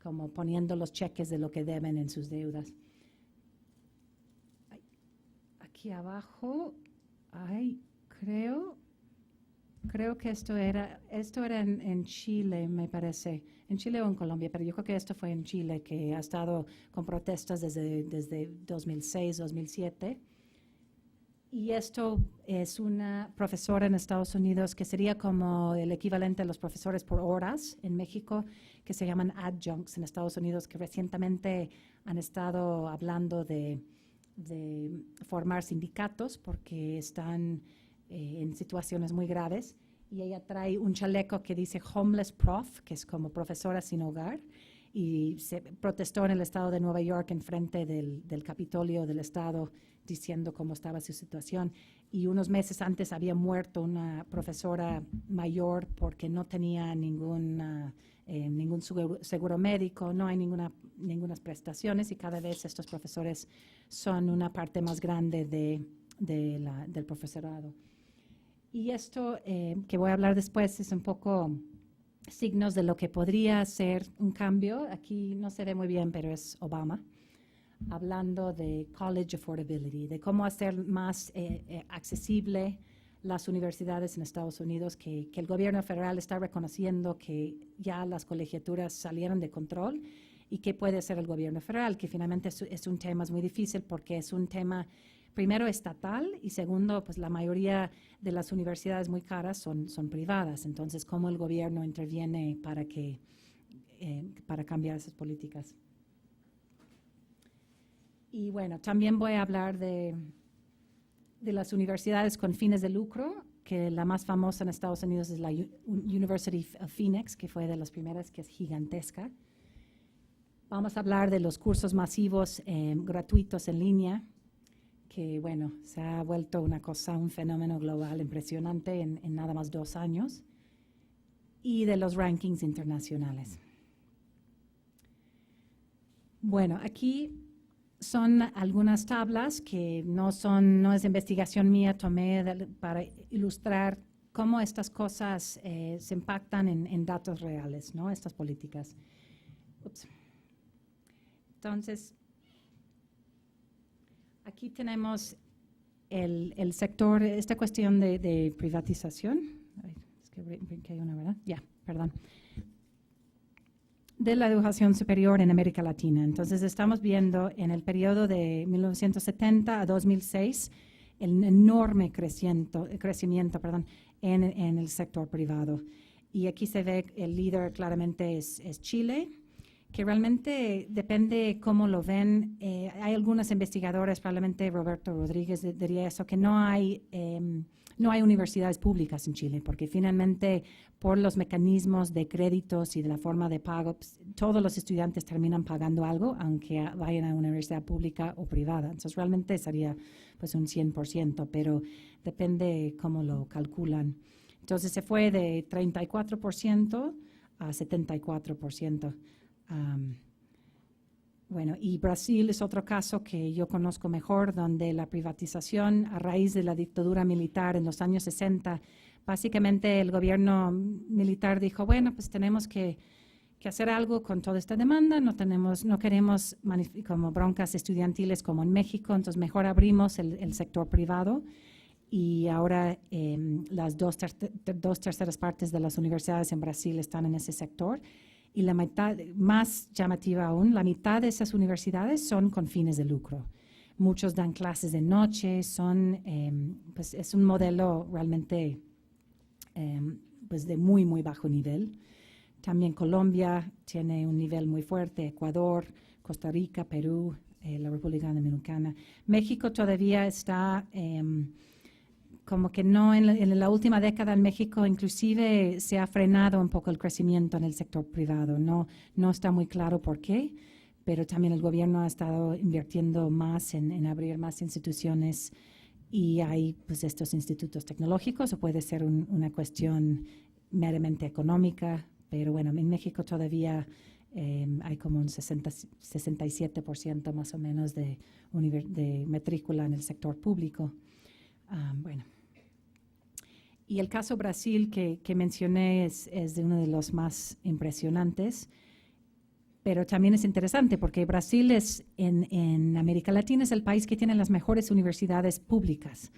como poniendo los cheques de lo que deben en sus deudas. Aquí abajo, creo que esto era en Chile, me parece, en Chile o en Colombia, pero yo creo que esto fue en Chile, que ha estado con protestas desde 2006, 2007. Y esto es una profesora en Estados Unidos que sería como el equivalente a los profesores por horas en México, que se llaman adjuncts en Estados Unidos, que recientemente han estado hablando de formar sindicatos porque están en situaciones muy graves, y ella trae un chaleco que dice Homeless Prof, que es como profesora sin hogar, y se protestó en el estado de Nueva York en frente del Capitolio del estado diciendo cómo estaba su situación. Y unos meses antes había muerto una profesora mayor porque no tenía ningún seguro médico, no hay ninguna prestaciones, y cada vez estos profesores son una parte más grande del profesorado. Y esto que voy a hablar después es un poco signos de lo que podría ser un cambio. Aquí no se ve muy bien, pero es Obama, hablando de college affordability, de cómo hacer más accesible las universidades en Estados Unidos, que el gobierno federal está reconociendo que ya las colegiaturas salieron de control, y qué puede hacer el gobierno federal, que finalmente es un tema muy difícil porque es un tema primero estatal y segundo, pues la mayoría de las universidades muy caras son privadas. Entonces, ¿cómo el gobierno interviene para cambiar esas políticas? Y bueno, también voy a hablar de las universidades con fines de lucro, que la más famosa en Estados Unidos es la University of Phoenix, que fue de las primeras, que es gigantesca. Vamos a hablar de los cursos masivos gratuitos en línea, que bueno, se ha vuelto un fenómeno global impresionante en nada más 2 años. y de los rankings internacionales. Bueno, aquí son algunas tablas que no es investigación mía, tomé para ilustrar cómo estas cosas se impactan en datos reales, ¿no? Estas políticas. Ups. Entonces, aquí tenemos el sector, esta cuestión de privatización. Ay, es que brinqué una, ¿verdad? Ya, perdón. De la educación superior en América Latina. Entonces, estamos viendo en el periodo de 1970 a 2006 el enorme crecimiento en el sector privado. Y aquí se ve el líder claramente es Chile, que realmente depende cómo lo ven. Hay algunos investigadores, probablemente Roberto Rodríguez diría eso, que no hay universidades públicas en Chile, porque finalmente por los mecanismos de créditos y de la forma de pago, todos los estudiantes terminan pagando algo, aunque vayan a una universidad pública o privada. Entonces realmente sería pues un 100%, pero depende cómo lo calculan. Entonces se fue de 34% a 74%. Bueno, y Brasil es otro caso que yo conozco mejor, donde la privatización a raíz de la dictadura militar en los años 60, básicamente el gobierno militar dijo, bueno, pues tenemos que hacer algo con toda esta demanda, no queremos como broncas estudiantiles como en México, entonces mejor abrimos el sector privado. Y ahora las dos terceras partes de las universidades en Brasil están en ese sector. Y la mitad, más llamativa aún, la mitad de esas universidades son con fines de lucro. Muchos dan clases de noche, pues es un modelo realmente pues de muy, muy bajo nivel. También Colombia tiene un nivel muy fuerte, Ecuador, Costa Rica, Perú, la República Dominicana. México todavía está como que no, en la última década en México inclusive se ha frenado un poco el crecimiento en el sector privado. No está muy claro por qué, pero también el gobierno ha estado invirtiendo más en abrir más instituciones y hay pues estos institutos tecnológicos, o puede ser una cuestión meramente económica, pero bueno, en México todavía hay como un 67% más o menos de matrícula en el sector público. Bueno. Y el caso Brasil que mencioné es de uno de los más impresionantes, pero también es interesante porque Brasil en América Latina es el país que tiene las mejores universidades públicas.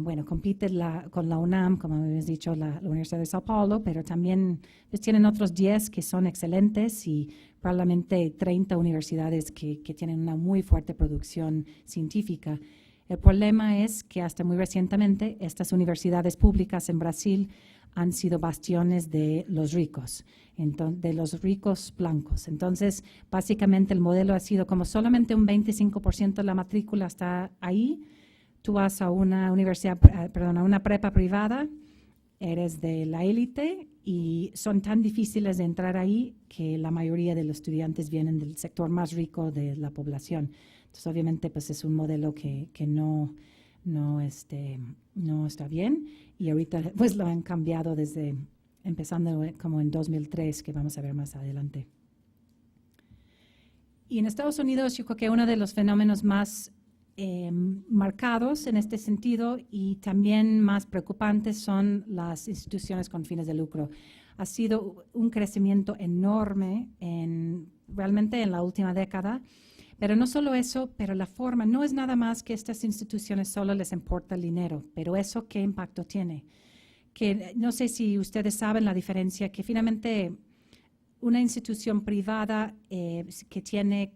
Bueno, compite con la UNAM, como habíamos dicho, la Universidad de Sao Paulo, pero también pues, tienen otros 10 que son excelentes y probablemente 30 universidades que tienen una muy fuerte producción científica. El problema es que hasta muy recientemente estas universidades públicas en Brasil han sido bastiones de los ricos, de los ricos blancos. Entonces, básicamente el modelo ha sido como solamente un 25% de la matrícula está ahí. Tú vas a una universidad, a una prepa privada, eres de la élite y son tan difíciles de entrar ahí que la mayoría de los estudiantes vienen del sector más rico de la población. Entonces, obviamente, pues es un modelo que no está bien y ahorita pues lo han cambiado empezando como en 2003, que vamos a ver más adelante. Y en Estados Unidos yo creo que uno de los fenómenos más marcados en este sentido y también más preocupantes son las instituciones con fines de lucro. Ha sido un crecimiento enorme realmente en la última década. Pero no solo eso, pero la forma, no es nada más que estas instituciones solo les importa el dinero, pero eso ¿qué impacto tiene? Que no sé si ustedes saben la diferencia, que finalmente una institución privada que tiene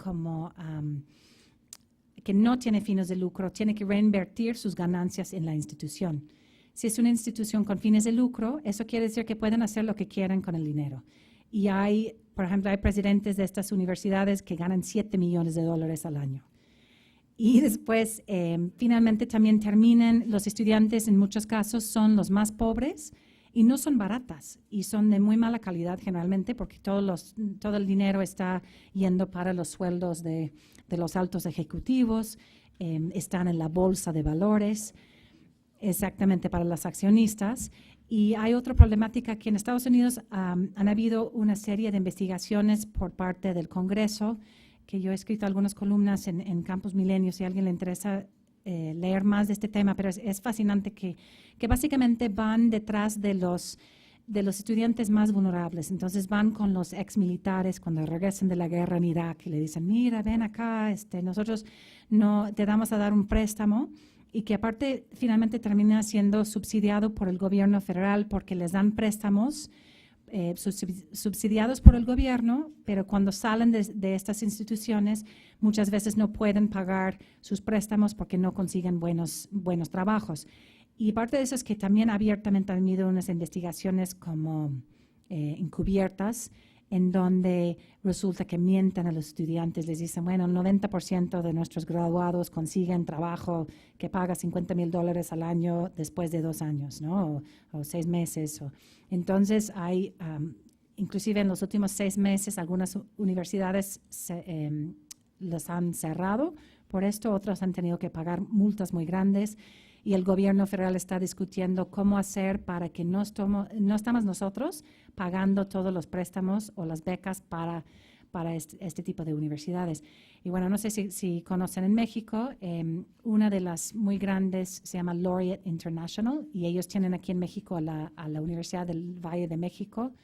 que no tiene fines de lucro, tiene que reinvertir sus ganancias en la institución. Si es una institución con fines de lucro, eso quiere decir que pueden hacer lo que quieran con el dinero. Y por ejemplo, hay presidentes de estas universidades que ganan $7 millones al año. Y después, finalmente también los estudiantes en muchos casos son los más pobres y no son baratas y son de muy mala calidad generalmente porque todo el dinero está yendo para los sueldos de los altos ejecutivos, están en la bolsa de valores. exactamente para los accionistas. Y hay otra problemática que en Estados Unidos han habido una serie de investigaciones por parte del Congreso, que yo he escrito algunas columnas en Campus Milenio, si a alguien le interesa leer más de este tema, pero es fascinante que básicamente van detrás de los estudiantes más vulnerables. Entonces van con los exmilitares cuando regresan de la guerra en Irak y le dicen, mira, ven acá, nosotros no te damos a dar un préstamo, y que aparte finalmente termina siendo subsidiado por el gobierno federal porque les dan préstamos subsidiados por el gobierno, pero cuando salen de estas instituciones muchas veces no pueden pagar sus préstamos porque no consiguen buenos trabajos. Y parte de eso es que también abiertamente han habido unas investigaciones como encubiertas, en donde resulta que mienten a los estudiantes, les dicen, bueno, el 90% de nuestros graduados consiguen trabajo que paga $50,000 al año después de 2 años, ¿no? O 6 meses. Entonces, hay, inclusive en los últimos 6 meses, algunas universidades los han cerrado por esto, otros han tenido que pagar multas muy grandes. Y el gobierno federal está discutiendo cómo hacer para que no estamos nosotros pagando todos los préstamos o las becas para este tipo de universidades. Y bueno, no sé si conocen en México, una de las muy grandes se llama Laureate International, y ellos tienen aquí en México a la Universidad del Valle de México,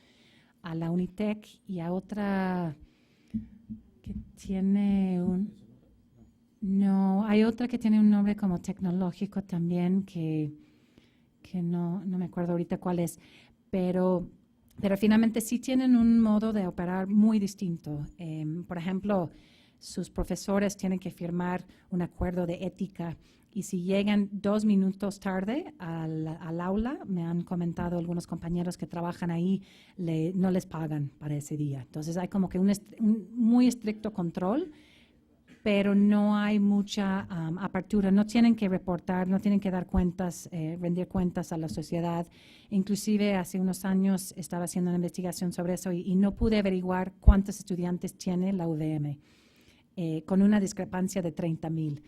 a la Unitec y a otra que tiene No, hay otra que tiene un nombre como tecnológico también, que no me acuerdo ahorita cuál es, pero finalmente sí tienen un modo de operar muy distinto. Por ejemplo, sus profesores tienen que firmar un acuerdo de ética, y si llegan 2 minutos tarde al aula, me han comentado algunos compañeros que trabajan ahí, no les pagan para ese día. Entonces hay como que un muy estricto control, pero no hay mucha apertura, no tienen que reportar, no tienen que dar cuentas, rendir cuentas a la sociedad. Inclusive hace unos años estaba haciendo una investigación sobre eso y no pude averiguar cuántos estudiantes tiene la UVM, con una discrepancia de 30,000.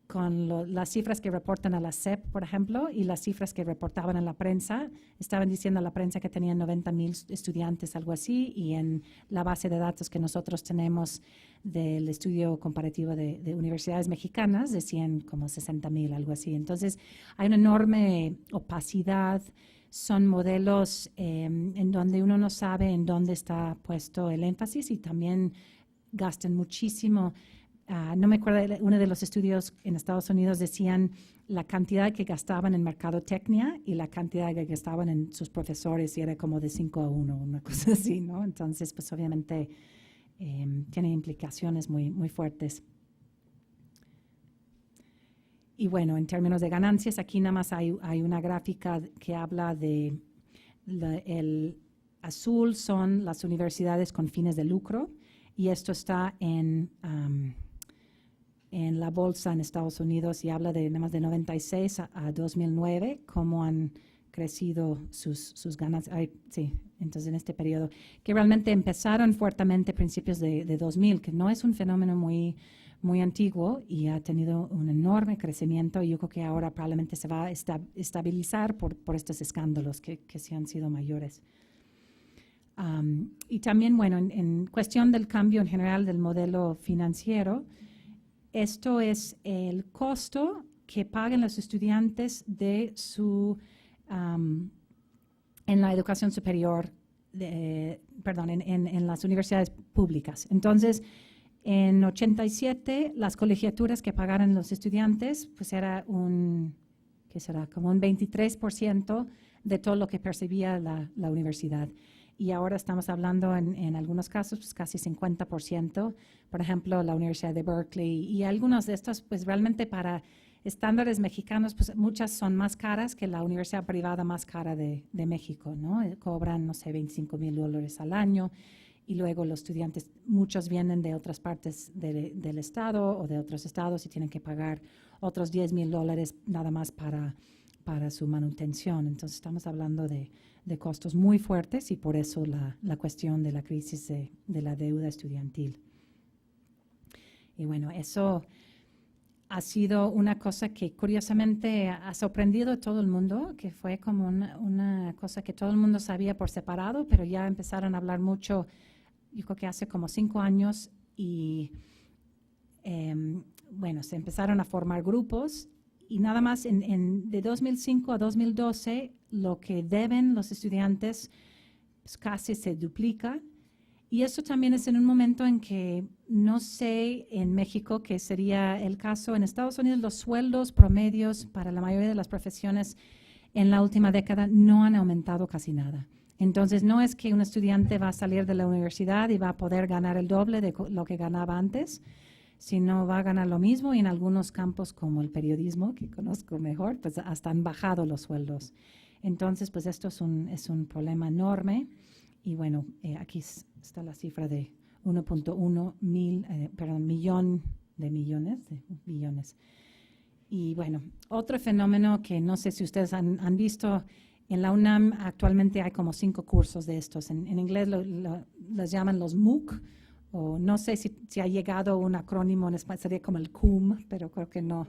Con las cifras que reportan a la SEP, por ejemplo, y las cifras que reportaban a la prensa, estaban diciendo a la prensa que tenían 90,000 estudiantes, algo así, y en la base de datos que nosotros tenemos del estudio comparativo de universidades mexicanas decían como 60,000, algo así. Entonces, hay una enorme opacidad, son modelos en donde uno no sabe en dónde está puesto el énfasis, y también gastan muchísimo. No me acuerdo, uno de los estudios en Estados Unidos decían la cantidad que gastaban en mercadotecnia y la cantidad que gastaban en sus profesores, y era como de 5-1, una cosa así, ¿no? Entonces, pues obviamente tiene implicaciones muy, muy fuertes. Y bueno, en términos de ganancias, aquí nada más hay una gráfica que habla de el azul son las universidades con fines de lucro, y esto está en la bolsa en Estados Unidos, y habla de nada más de 96 a 2009, cómo han crecido sus ganancias. Sí, entonces en este periodo, que realmente empezaron fuertemente a principios de 2000, que no es un fenómeno muy, muy antiguo, y ha tenido un enorme crecimiento, y yo creo que ahora probablemente se va a estabilizar por estos escándalos que sí han sido mayores. Y también, bueno, en cuestión del cambio en general del modelo financiero, esto es el costo que pagan los estudiantes de en la educación superior, en las universidades públicas. Entonces, en 87, las colegiaturas que pagaron los estudiantes, pues era ¿qué será? Como un 23% de todo lo que percibía la universidad. Y ahora estamos hablando en algunos casos, pues casi 50%. Por ejemplo, la Universidad de Berkeley, y algunos de estos, pues realmente para estándares mexicanos, pues muchas son más caras que la universidad privada más cara de México, ¿no? Cobran, no sé, $25,000 al año, y luego los estudiantes, muchos vienen de otras partes del estado o de otros estados, y tienen que pagar otros $10,000 nada más para su manutención. Entonces estamos hablando de costos muy fuertes, y por eso la cuestión de la crisis de la deuda estudiantil. Y bueno, eso ha sido una cosa que curiosamente ha sorprendido a todo el mundo, que fue como una cosa que todo el mundo sabía por separado, pero ya empezaron a hablar mucho, yo creo que hace como 5 años, y bueno, se empezaron a formar grupos, y nada más de 2005 a 2012, lo que deben los estudiantes pues, casi se duplica. Y eso también es en un momento en que, no sé, en México, que sería el caso, en Estados Unidos los sueldos promedios para la mayoría de las profesiones en la última década no han aumentado casi nada. Entonces, no es que un estudiante va a salir de la universidad y va a poder ganar el doble de lo que ganaba antes, sino va a ganar lo mismo, y en algunos campos como el periodismo, que conozco mejor, pues hasta han bajado los sueldos. Entonces, pues esto es un problema enorme. Y bueno, aquí está la cifra de 1.1 millón de billones. Y bueno, otro fenómeno que no sé si ustedes han visto, en la UNAM actualmente hay como 5 cursos de estos. En inglés los llaman los MOOC, o no sé si ha llegado un acrónimo en español, sería como el CUM, pero creo que no.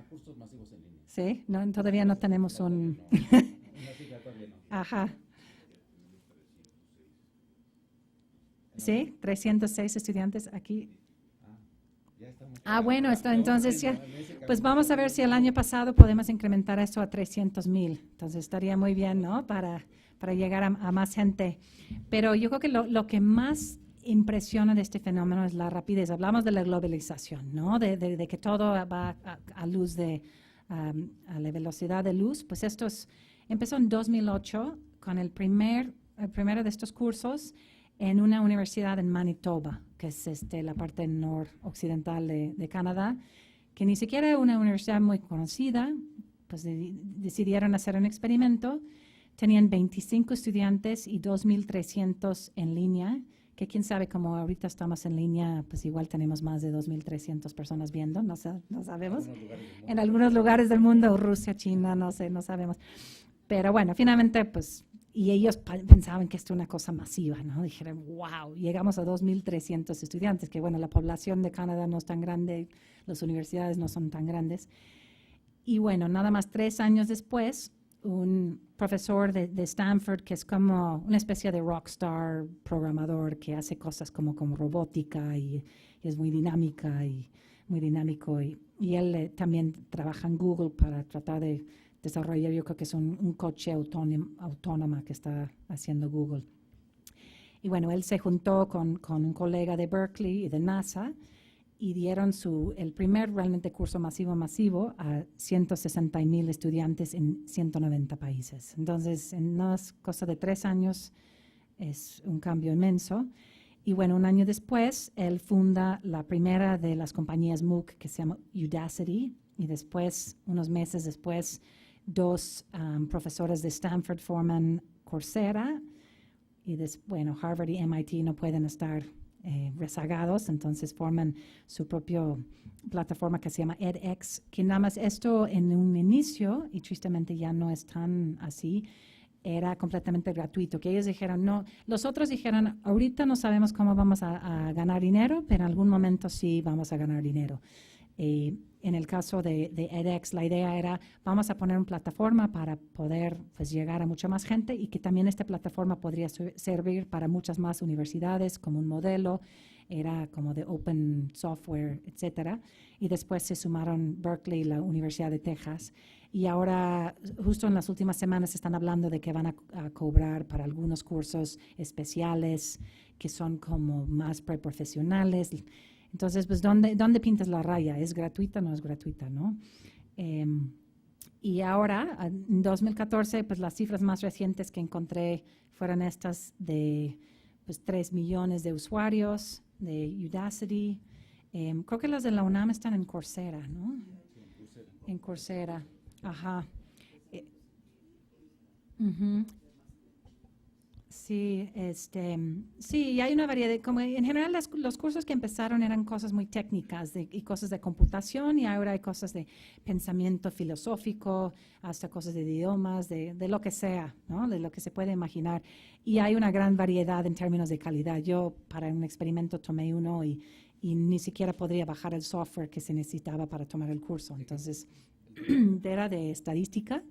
Cursos masivos en línea. Sí, no, todavía no tenemos un... Ajá. Sí, 306 estudiantes aquí. Bueno, entonces ya, pues vamos a ver si el año pasado podemos incrementar eso a 300,000. Entonces estaría muy bien, ¿no? Para llegar a más gente. Pero yo creo que lo que más impresiona de este fenómeno es la rapidez. Hablamos de la globalización, ¿no? De que todo va a luz a la velocidad de luz. Pues empezó en 2008 con el primero de estos cursos en una universidad en Manitoba, que es la parte noroccidental de Canadá, que ni siquiera es una universidad muy conocida. Pues decidieron hacer un experimento. Tenían 25 estudiantes y 2,300 en línea, que quién sabe, como ahorita estamos en línea, pues igual tenemos más de 2,300 personas viendo, no sabemos. En algunos lugares del mundo, Rusia, China, no sé, no sabemos. Pero bueno, finalmente, pues, y ellos pensaban que esto era una cosa masiva, ¿no? Dijeron, wow, llegamos a 2,300 estudiantes, que bueno, la población de Canadá no es tan grande, las universidades no son tan grandes. Y bueno, nada más 3 años después, un profesor de Stanford, que es como una especie de rockstar programador que hace cosas como robótica y es muy dinámica y muy dinámico. Y él también trabaja en Google para tratar de desarrollar, yo creo que es un coche autónoma que está haciendo Google. Y bueno, él se juntó con un colega de Berkeley y de NASA y dieron el primer realmente curso masivo a 160,000 estudiantes en 190 países. Entonces, en una cosa de 3 años es un cambio inmenso. Y bueno, un año después, él funda la primera de las compañías MOOC, que se llama Udacity, y después, unos meses después, 2 profesores de Stanford forman Coursera, y bueno, Harvard y MIT no pueden estar rezagados, entonces forman su propia plataforma que se llama edX, que nada más esto en un inicio, y tristemente ya no es tan así, era completamente gratuito, que ellos dijeron, no, los otros dijeron, ahorita no sabemos cómo vamos a ganar dinero, pero en algún momento sí vamos a ganar dinero. En el caso de edX, la idea era, vamos a poner una plataforma para poder pues, llegar a mucha más gente, y que también esta plataforma podría servir para muchas más universidades como un modelo, era como de open software, etcétera. Y después se sumaron Berkeley y la Universidad de Texas. Y ahora, justo en las últimas semanas, están hablando de que van a cobrar para algunos cursos especiales que son como más preprofesionales. Entonces, pues, ¿dónde pintas la raya? ¿Es gratuita o no es gratuita, no? Y ahora, en 2014, pues las cifras más recientes que encontré fueron estas de pues, 3 millones de usuarios de Udacity. Creo que las de la UNAM están en Coursera, ¿no? En Coursera, ajá. Sí, sí, y hay una variedad, como en general los cursos que empezaron eran cosas muy técnicas y cosas de computación, y ahora hay cosas de pensamiento filosófico, hasta cosas de idiomas, de lo que sea, ¿no? De lo que se puede imaginar. Y hay una gran variedad en términos de calidad. Yo para un experimento tomé uno y y ni siquiera podría bajar el software que se necesitaba para tomar el curso. Entonces, era de estadística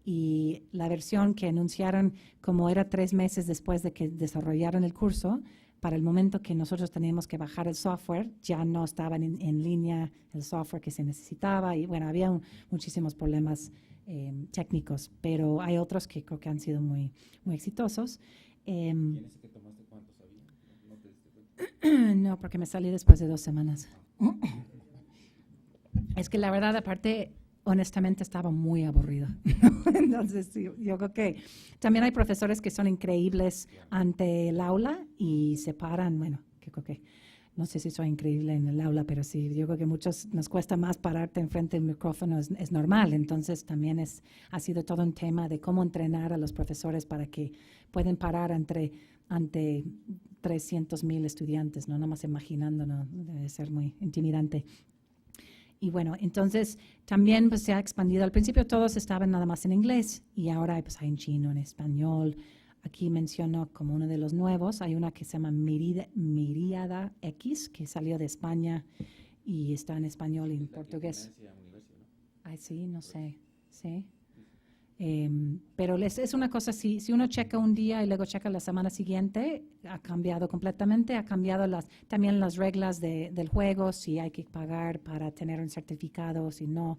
y la versión que anunciaron, como era 3 meses después de que desarrollaron el curso, para el momento que nosotros teníamos que bajar el software, ya no estaba en línea el software que se necesitaba y bueno, había muchísimos problemas técnicos, pero hay otros que creo que han sido muy, muy exitosos. ¿En ese que tomaste cuántos había? ¿No te diste cuenta? No, porque me salí después de 2 semanas. Es que la verdad, aparte, honestamente estaba muy aburrido. Entonces, sí, yo creo que también hay profesores que son increíbles ante el aula y se paran, bueno, que creo que, no sé si soy increíble en el aula, pero sí, yo creo que muchos nos cuesta más pararte enfrente del micrófono, es normal. Entonces, también ha sido todo un tema de cómo entrenar a los profesores para que puedan parar ante 300,000 estudiantes, ¿no? Nada más imaginando, ¿no? Debe ser muy intimidante. Y bueno, entonces también pues, se ha expandido. Al principio todos estaban nada más en inglés y ahora pues, hay en chino, en español. Aquí menciono como uno de los nuevos. Hay una que se llama Miríada X, que salió de España y está en español y en portugués. Ay, sí, no sé. Sí. Pero es una cosa, si uno checa un día y luego checa la semana siguiente, ha cambiado completamente, ha cambiado también las reglas del juego, si hay que pagar para tener un certificado, si no.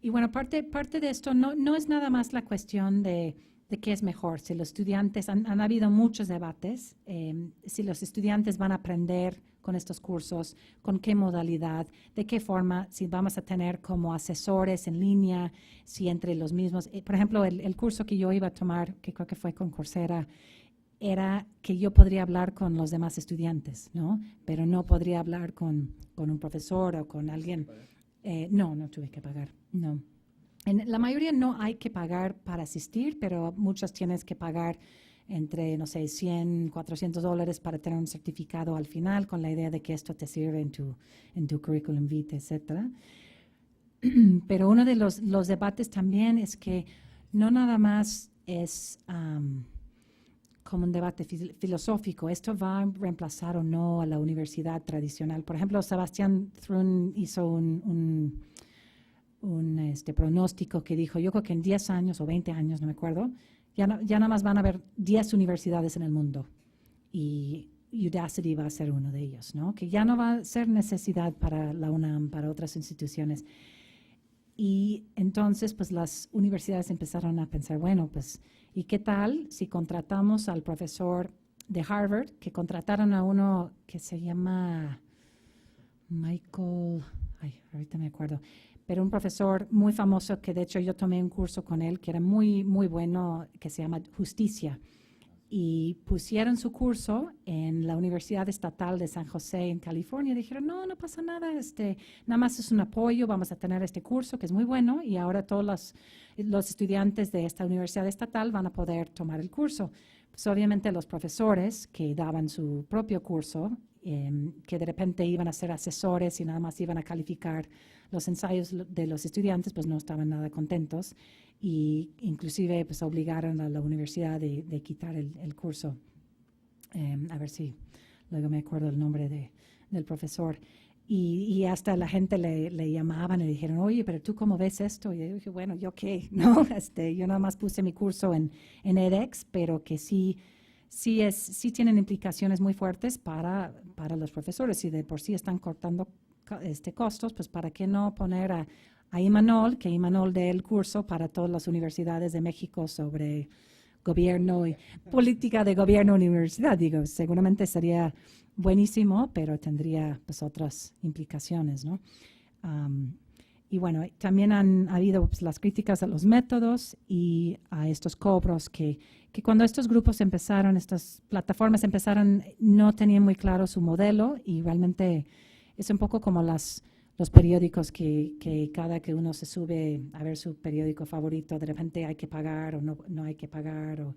Y bueno, parte de esto no es nada más la cuestión de qué es mejor. Si los estudiantes, han habido muchos debates, si los estudiantes van a aprender con estos cursos, con qué modalidad, de qué forma, si vamos a tener como asesores en línea, si entre los mismos. Por ejemplo, el curso que yo iba a tomar, que creo que fue con Coursera, era que yo podría hablar con los demás estudiantes, ¿no? Pero no podría hablar con un profesor o con alguien. No tuve que pagar, no. En la mayoría no hay que pagar para asistir, pero muchas tienes que pagar entre, no sé, $100, $400 para tener un certificado al final, con la idea de que esto te sirve en tu curriculum vitae, etcétera. Pero uno de los debates también es que no nada más es como un debate filosófico. ¿Esto va a reemplazar o no a la universidad tradicional? Por ejemplo, Sebastián Thrun hizo un pronóstico que dijo, yo creo que en 10 años o 20 años, no me acuerdo, ya nada más van a haber 10 universidades en el mundo y Udacity va a ser uno de ellos, ¿no? Que ya no va a ser necesidad para la UNAM, para otras instituciones. Y entonces, pues las universidades empezaron a pensar, bueno, pues, ¿y qué tal si contratamos al profesor de Harvard, que contrataron a uno que se llama Michael, ahorita me acuerdo, pero un profesor muy famoso que de hecho yo tomé un curso con él que era muy, muy bueno, que se llama Justicia. Y pusieron su curso en la Universidad Estatal de San José en California. Dijeron, no pasa nada, nada más es un apoyo, vamos a tener este curso que es muy bueno y ahora todos los estudiantes de esta Universidad Estatal van a poder tomar el curso. Pues obviamente los profesores que daban su propio curso, que de repente iban a ser asesores y nada más iban a calificar los ensayos de los estudiantes, pues no estaban nada contentos y inclusive pues obligaron a la universidad de quitar el curso. A ver si luego me acuerdo el nombre del profesor. Y hasta la gente le llamaban y le dijeron, oye, pero ¿tú cómo ves esto? Y yo dije, bueno, ¿yo qué? ¿No? Yo nada más puse mi curso en edX, pero que sí tienen implicaciones muy fuertes para los profesores y de por sí están cortando costos, pues ¿para qué no poner a Imanol, que Imanol dé el curso para todas las universidades de México sobre gobierno y política de gobierno y universidad? Digo, seguramente sería buenísimo, pero tendría pues otras implicaciones, ¿no? Y bueno, también han habido pues, las críticas a los métodos y a estos cobros que cuando estos grupos empezaron, estas plataformas empezaron, no tenían muy claro su modelo y realmente es un poco como los periódicos que cada que uno se sube a ver su periódico favorito, de repente hay que pagar o no hay que pagar, o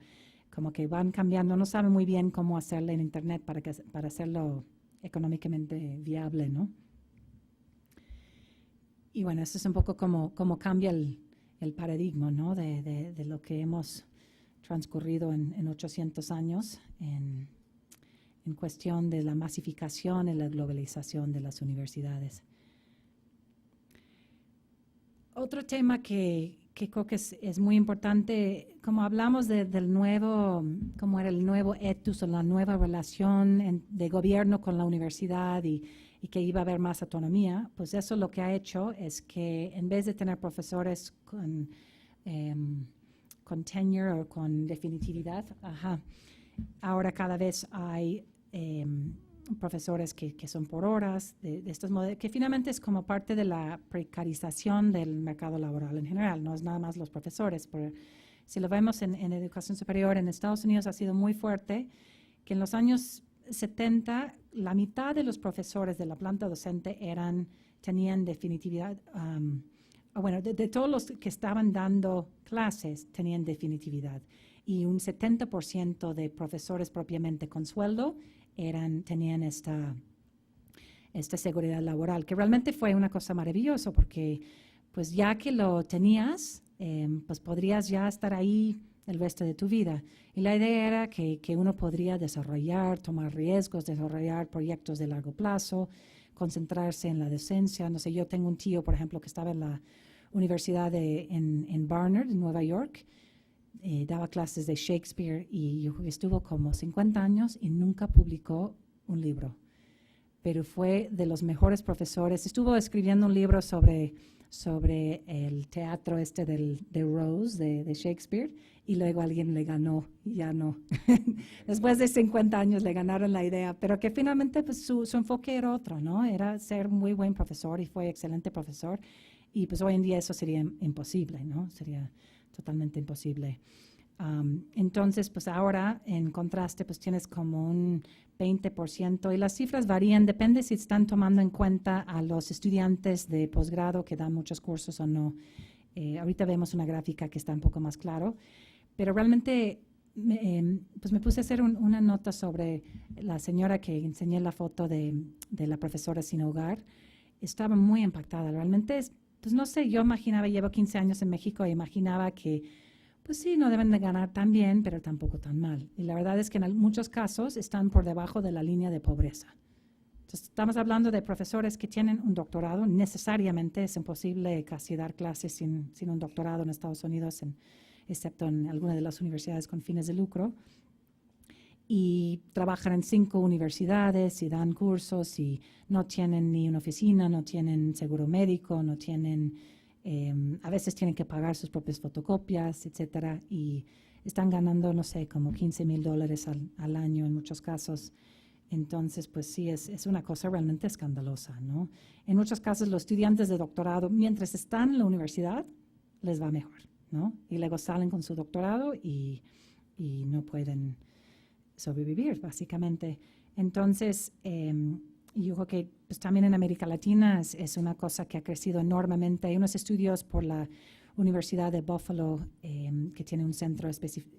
como que van cambiando, no saben muy bien cómo hacerlo en Internet para hacerlo económicamente viable, ¿no? Y bueno, eso es un poco como cambia el paradigma, ¿no? De lo que hemos transcurrido en 800 años en cuestión de la masificación y la globalización de las universidades. Otro tema que creo que es muy importante, como hablamos del nuevo, como era el nuevo ethos o la nueva relación de gobierno con la universidad y que iba a haber más autonomía, pues eso lo que ha hecho es que en vez de tener profesores con tenure o con definitividad, ahora cada vez hay profesores que son por horas, de estos modelos, que finalmente es como parte de la precarización del mercado laboral en general, no es nada más los profesores. Si lo vemos en educación superior, en Estados Unidos ha sido muy fuerte, que en los años 70 la mitad de los profesores de la planta docente tenían definitividad, de todos los que estaban dando clases tenían definitividad, y un 70% de profesores propiamente con sueldo tenían esta seguridad laboral, que realmente fue una cosa maravillosa, porque pues ya que lo tenías, pues podrías ya estar ahí el resto de tu vida. Y la idea era que uno podría tomar riesgos, desarrollar proyectos de largo plazo, concentrarse en la docencia. No sé, yo tengo un tío, por ejemplo, que estaba en la universidad en Barnard, en Nueva York, daba clases de Shakespeare y estuvo como 50 años y nunca publicó un libro. Pero fue de los mejores profesores. Estuvo escribiendo un libro sobre el teatro de Rose, de Shakespeare, y luego alguien le ganó y ya no. Después de 50 años le ganaron la idea, pero que finalmente pues, su enfoque era otro, ¿no? Era ser muy buen profesor y fue excelente profesor. Y pues hoy en día eso sería imposible, ¿no? Sería totalmente imposible. Entonces, pues ahora, en contraste, pues tienes como un 20%, y las cifras varían, depende si están tomando en cuenta a los estudiantes de posgrado que dan muchos cursos o no. Ahorita vemos una gráfica que está un poco más claro, pero realmente pues me puse a hacer una nota sobre la señora que enseñé la foto de la profesora sin hogar. Estaba muy impactada, realmente pues no sé, yo imaginaba, llevo 15 años en México, e imaginaba que, pues sí, no deben de ganar tan bien, pero tampoco tan mal. Y la verdad es que en muchos casos están por debajo de la línea de pobreza. Entonces, estamos hablando de profesores que tienen un doctorado. Necesariamente es imposible casi dar clases sin un doctorado en Estados Unidos, excepto en algunas de las universidades con fines de lucro. Y trabajan en 5 universidades y dan cursos y no tienen ni una oficina, no tienen seguro médico, no tienen, a veces tienen que pagar sus propias fotocopias, etcétera, y están ganando, no sé, como $15,000 al año en muchos casos. Entonces, pues sí, es una cosa realmente escandalosa, ¿no? En muchos casos los estudiantes de doctorado, mientras están en la universidad, les va mejor, ¿no? Y luego salen con su doctorado y no pueden sobrevivir, básicamente. Entonces, yo creo que pues, también en América Latina es una cosa que ha crecido enormemente. Hay unos estudios por la Universidad de Buffalo que tiene un centro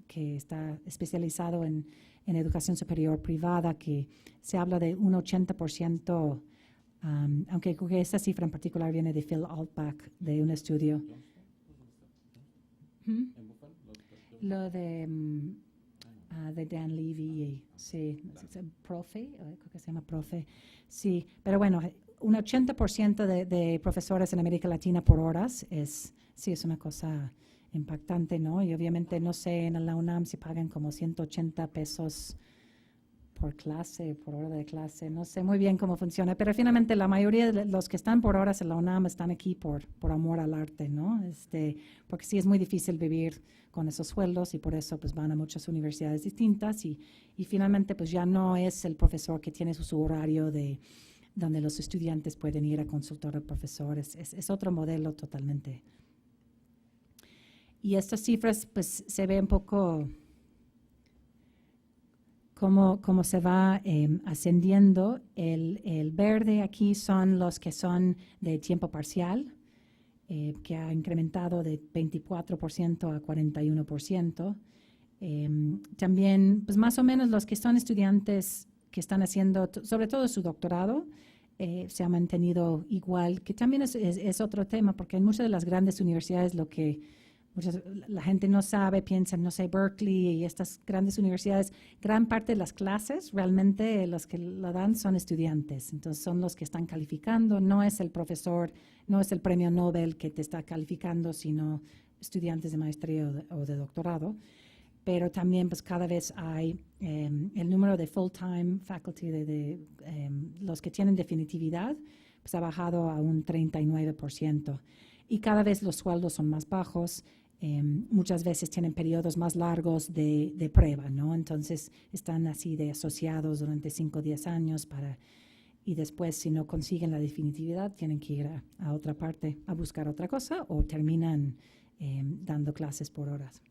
que está especializado en educación superior privada, que se habla de un 80%, aunque creo que esa cifra en particular viene de Phil Altbach, de un estudio. Lo de Dan Levy, sí, profe, creo que se llama profe, sí, pero bueno, un 80% de profesores en América Latina por horas es una cosa impactante, ¿no? Y obviamente no sé en la UNAM si pagan como $180 por clase, por hora de clase, no sé muy bien cómo funciona, pero finalmente la mayoría de los que están por horas en la UNAM están aquí por amor al arte, ¿no? Porque sí es muy difícil vivir con esos sueldos y por eso pues van a muchas universidades distintas y finalmente pues ya no es el profesor que tiene su horario donde los estudiantes pueden ir a consultar al profesor, es otro modelo totalmente. Y estas cifras pues se ve un poco cómo se va ascendiendo. El verde aquí son los que son de tiempo parcial, que ha incrementado de 24% a 41%. También, pues más o menos los que son estudiantes que están haciendo, sobre todo su doctorado, se ha mantenido igual, que también es otro tema, porque en muchas de las grandes universidades lo que la gente no sabe, piensa en, no sé, Berkeley y estas grandes universidades. Gran parte de las clases, realmente los que la dan son estudiantes. Entonces, son los que están calificando. No es el profesor, no es el premio Nobel que te está calificando, sino estudiantes de maestría o de doctorado. Pero también, pues, cada vez hay el número de full-time faculty, los que tienen definitividad, pues ha bajado a un 39%. Y cada vez los sueldos son más bajos. Muchas veces tienen periodos más largos de prueba, ¿no? Entonces están así de asociados durante 5 o 10 años y después, si no consiguen la definitividad, tienen que ir a otra parte a buscar otra cosa o terminan dando clases por horas.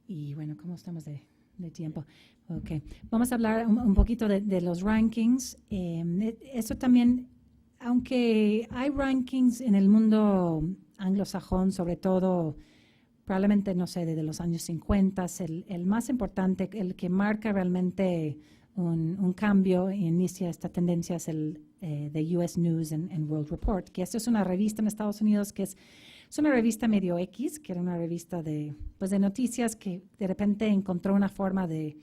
Y bueno, ¿cómo estamos de tiempo? Ok, vamos a hablar un poquito de los rankings. Eso también, aunque hay rankings en el mundo anglosajón, sobre todo, probablemente, no sé, desde los años 50, el más importante, el que marca realmente un cambio e inicia esta tendencia es el de US News and World Report, que esto es una revista en Estados Unidos que es una revista medio X, que era una revista de noticias que de repente encontró una forma de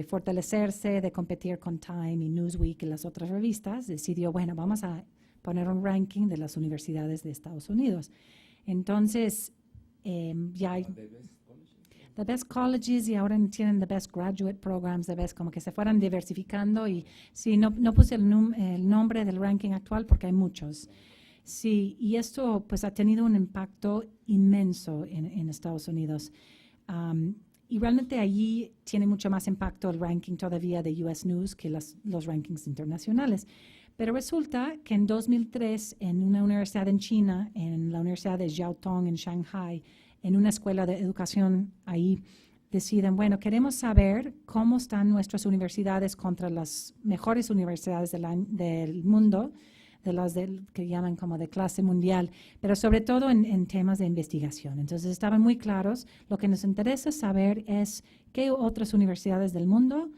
fortalecerse, de competir con Time y Newsweek y las otras revistas. Decidió, bueno, vamos a poner un ranking de las universidades de Estados Unidos. Entonces, ya hay the best colleges y ahora tienen the best graduate programs, como que se fueran diversificando. Y sí, no puse el nombre del ranking actual porque hay muchos. Sí, y esto pues ha tenido un impacto inmenso en Estados Unidos. Y realmente allí tiene mucho más impacto el ranking todavía de US News que los rankings internacionales. Pero resulta que en 2003, en una universidad en China, en la Universidad de Jiao Tong en Shanghai, en una escuela de educación ahí, deciden, bueno, queremos saber cómo están nuestras universidades contra las mejores universidades del mundo, de las que llaman como de clase mundial, pero sobre todo en temas de investigación. Entonces estaban muy claros, lo que nos interesa saber es qué otras universidades del mundo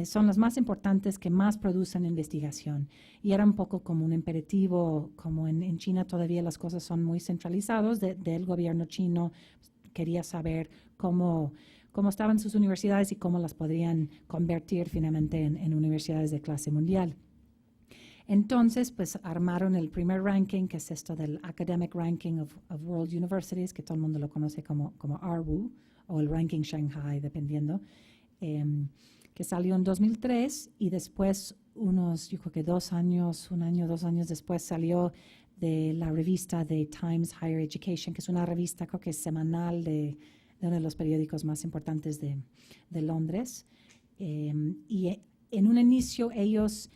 son las más importantes que más producen investigación. Y era un poco como un imperativo, como en China todavía las cosas son muy centralizadas, del gobierno chino quería saber cómo estaban sus universidades y cómo las podrían convertir finalmente en universidades de clase mundial. Entonces, pues armaron el primer ranking, que es esto del Academic Ranking of World Universities, que todo el mundo lo conoce como RWU, o el Ranking Shanghai, dependiendo, que salió en 2003 y después yo creo que 2 años después salió de la revista de Times Higher Education, que es una revista, creo que es semanal de uno de los periódicos más importantes de Londres. Y en un inicio ellos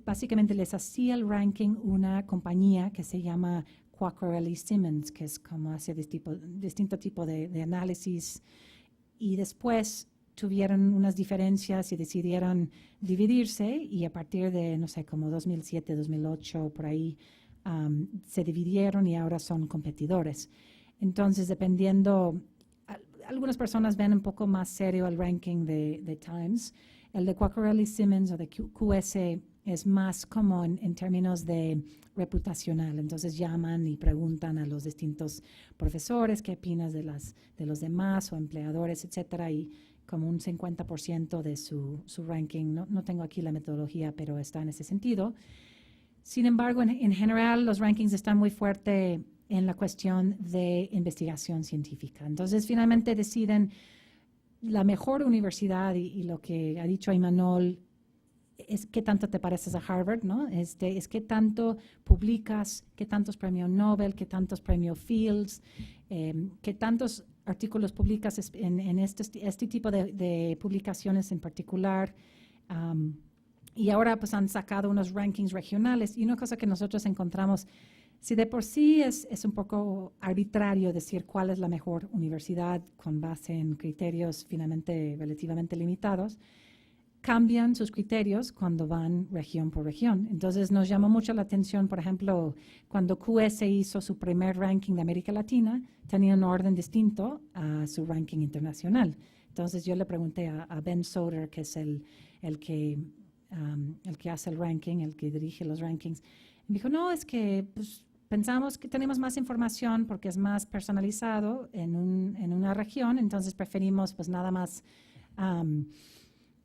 básicamente les hacía el ranking una compañía que se llama Quacquarelli Symonds, que es como hace distinto tipo de análisis, y después tuvieron unas diferencias y decidieron dividirse, y a partir de, no sé, como 2007, 2008, por ahí, se dividieron y ahora son competidores. Entonces, dependiendo, algunas personas ven un poco más serio el ranking de Times. El de Quacquarelli Symonds o de QS es más como en términos de reputacional. Entonces llaman y preguntan a los distintos profesores qué opinas de los demás o empleadores, etcétera, y como un 50% de su ranking. No tengo aquí la metodología, pero está en ese sentido. Sin embargo, en general, los rankings están muy fuertes en la cuestión de investigación científica. Entonces, finalmente deciden la mejor universidad y lo que ha dicho Imanol es qué tanto te pareces a Harvard, ¿no? Es qué tanto publicas, qué tantos premios Nobel, qué tantos premios Fields, qué tantos artículos publicas en este tipo de publicaciones en particular. Y ahora pues han sacado unos rankings regionales, y una cosa que nosotros encontramos, si de por sí es un poco arbitrario decir cuál es la mejor universidad con base en criterios finalmente relativamente limitados, cambian sus criterios cuando van región por región. Entonces nos llamó mucho la atención, por ejemplo, cuando QS hizo su primer ranking de América Latina, tenía un orden distinto a su ranking internacional. Entonces yo le pregunté a Ben Soder, que es el que hace el ranking, el que dirige los rankings, me dijo, no, es que pues, pensamos que tenemos más información porque es más personalizado en una región, entonces preferimos pues nada más,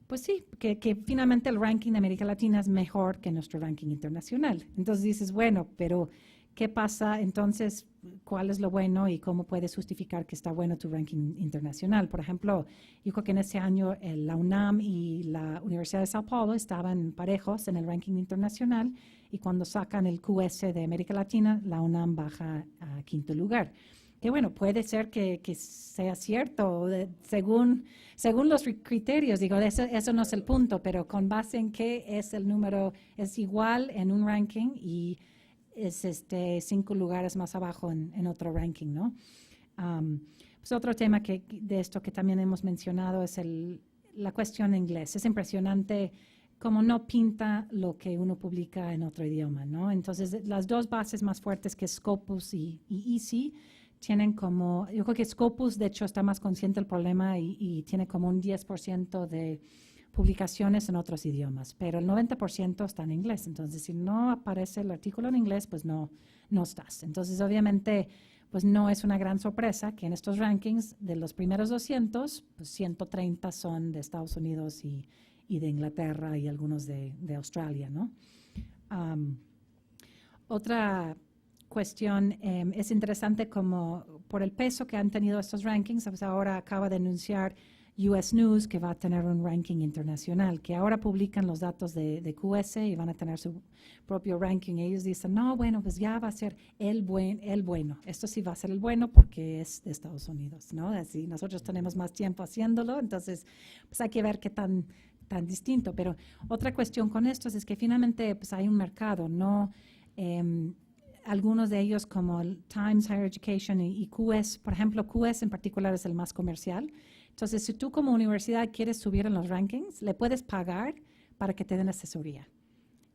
pues sí, que finalmente el ranking de América Latina es mejor que nuestro ranking internacional. Entonces dices, bueno, pero ¿qué pasa entonces? ¿Cuál es lo bueno y cómo puedes justificar que está bueno tu ranking internacional? Por ejemplo, yo creo que en ese año la UNAM y la Universidad de Sao Paulo estaban parejos en el ranking internacional y cuando sacan el QS de América Latina, la UNAM baja a quinto lugar. Que bueno, puede ser que sea cierto según los criterios, digo, eso no es el punto, pero con base en que es el número, es igual en un ranking y es 5 lugares más abajo en otro ranking, ¿no? Pues otro tema de esto que también hemos mencionado es la cuestión en inglés. Es impresionante cómo no pinta lo que uno publica en otro idioma, ¿no? Entonces, las dos bases más fuertes que Scopus y EASY tienen como, yo creo que Scopus de hecho está más consciente del problema y tiene como un 10% de publicaciones en otros idiomas, pero el 90% está en inglés. Entonces, si no aparece el artículo en inglés, pues no estás. Entonces, obviamente, pues no es una gran sorpresa que en estos rankings de los primeros 200, pues 130 son de Estados Unidos y de Inglaterra y algunos de Australia, ¿no? Otra cuestión es interesante como por el peso que han tenido estos rankings, pues ahora acaba de anunciar US News que va a tener un ranking internacional, que ahora publican los datos de QS y van a tener su propio ranking. Ellos dicen, no, bueno, pues ya va a ser el bueno. Esto sí va a ser el bueno porque es de Estados Unidos, ¿no? Así nosotros tenemos más tiempo haciéndolo, entonces pues hay que ver qué tan distinto. Pero otra cuestión con estos es que finalmente pues hay un mercado, ¿no? Algunos de ellos como el Times Higher Education y QS, por ejemplo, QS en particular es el más comercial. Entonces, si tú como universidad quieres subir en los rankings, le puedes pagar para que te den asesoría.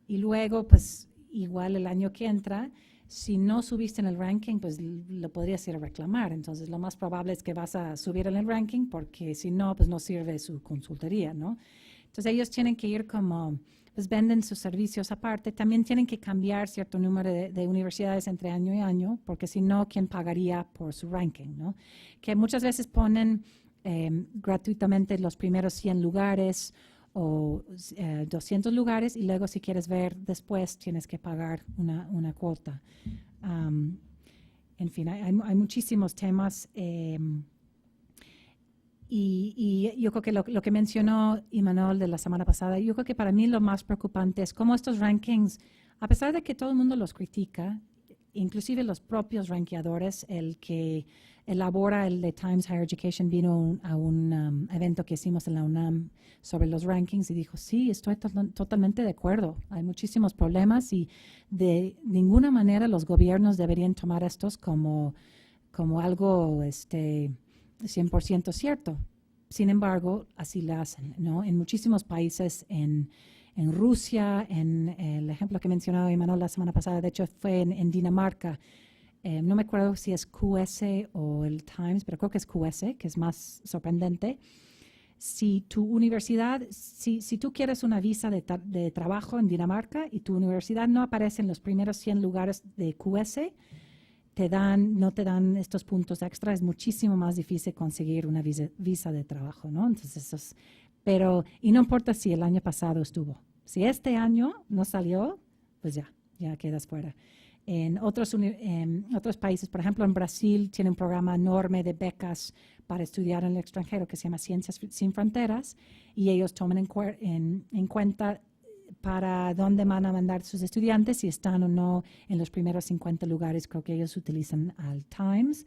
Y luego, pues, igual el año que entra, si no subiste en el ranking, pues lo podrías ir a reclamar. Entonces, lo más probable es que vas a subir en el ranking porque si no, pues no sirve su consultoría, ¿no? Entonces, ellos tienen que ir como, pues venden sus servicios aparte. También tienen que cambiar cierto número de universidades entre año y año, porque si no, ¿quién pagaría por su ranking, no? Que muchas veces ponen gratuitamente los primeros 100 lugares o 200 lugares y luego si quieres ver después tienes que pagar una cuota. En fin, hay muchísimos temas y yo creo que lo que mencionó Imanol de la semana pasada, yo creo que para mí lo más preocupante es cómo estos rankings, a pesar de que todo el mundo los critica, inclusive los propios rankeadores, el que elabora el de Times Higher Education vino a un evento que hicimos en la UNAM sobre los rankings y dijo, sí, estoy totalmente de acuerdo. Hay muchísimos problemas y de ninguna manera los gobiernos deberían tomar estos como algo 100% cierto. Sin embargo, así lo hacen, ¿no? En muchísimos países, en Rusia, en el ejemplo que mencionaba Imanol la semana pasada, de hecho fue en Dinamarca. No me acuerdo si es QS o el Times, pero creo que es QS, que es más sorprendente. Si tu universidad, si tú quieres una visa de trabajo en Dinamarca y tu universidad no aparece en los primeros 100 lugares de QS, no te dan estos puntos extra, es muchísimo más difícil conseguir una visa de trabajo, ¿no? Entonces, y no importa si el año pasado estuvo. Si este año no salió, pues ya quedas fuera. En otros países, por ejemplo, en Brasil, tiene un programa enorme de becas para estudiar en el extranjero que se llama Ciencias Sin Fronteras y ellos toman en cuenta para dónde van a mandar sus estudiantes, si están o no en los primeros 50 lugares. Creo que ellos utilizan al Times.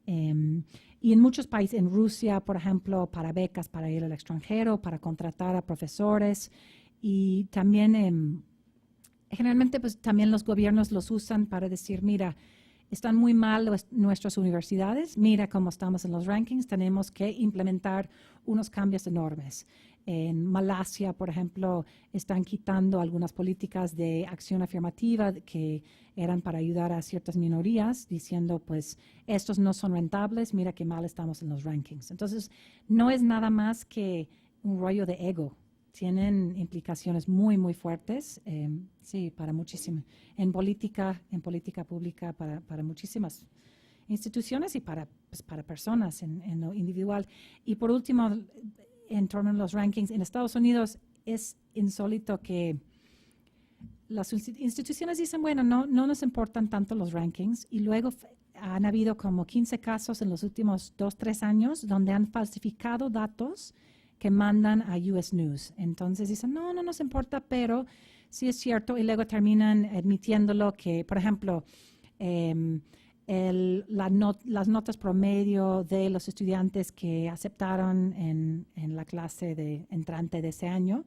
Y en muchos países, en Rusia, por ejemplo, para becas para ir al extranjero, para contratar a profesores y también generalmente pues también los gobiernos los usan para decir, mira, están muy mal nuestras universidades, mira cómo estamos en los rankings, tenemos que implementar unos cambios enormes. En Malasia, por ejemplo, están quitando algunas políticas de acción afirmativa que eran para ayudar a ciertas minorías, diciendo, pues, estos no son rentables, mira qué mal estamos en los rankings. Entonces, no es nada más que un rollo de ego. tienen implicaciones muy, muy fuertes, sí, para muchísimas, en política pública, para muchísimas instituciones y pues, para personas en lo individual. Y por último, en torno a los rankings, en Estados Unidos es insólito que las instituciones dicen, bueno, no nos importan tanto los rankings, y luego han habido como 15 casos en los últimos 2-3 años donde han falsificado datos que mandan a US News. Entonces dicen, no nos importa, pero sí es cierto, y luego terminan admitiéndolo que, por ejemplo, las notas promedio de los estudiantes que aceptaron en la clase de entrante de ese año,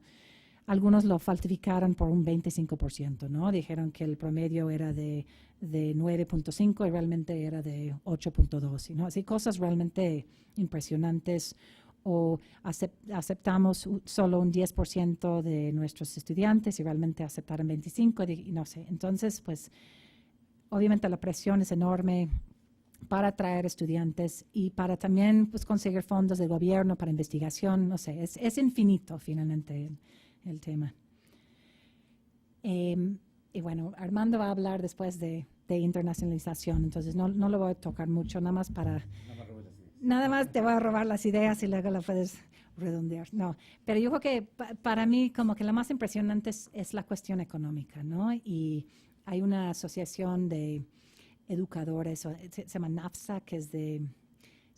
algunos lo falsificaron por un 25%, ¿no? Dijeron que el promedio era de 9.5 y realmente era de 8.2, ¿no? Así cosas realmente impresionantes. O aceptamos solo un 10% de nuestros estudiantes y realmente aceptaron 25, y no sé. Entonces, pues, obviamente la presión es enorme para atraer estudiantes y para también pues, conseguir fondos del gobierno para investigación, no sé, es infinito finalmente el tema. Y bueno, Armando va a hablar después de internacionalización, entonces no lo voy a tocar mucho, nada más te voy a robar las ideas y luego la puedes redondear. No, pero yo creo que para mí como que lo más impresionante es la cuestión económica, ¿no? Y hay una asociación de educadores, se llama NAFSA, que es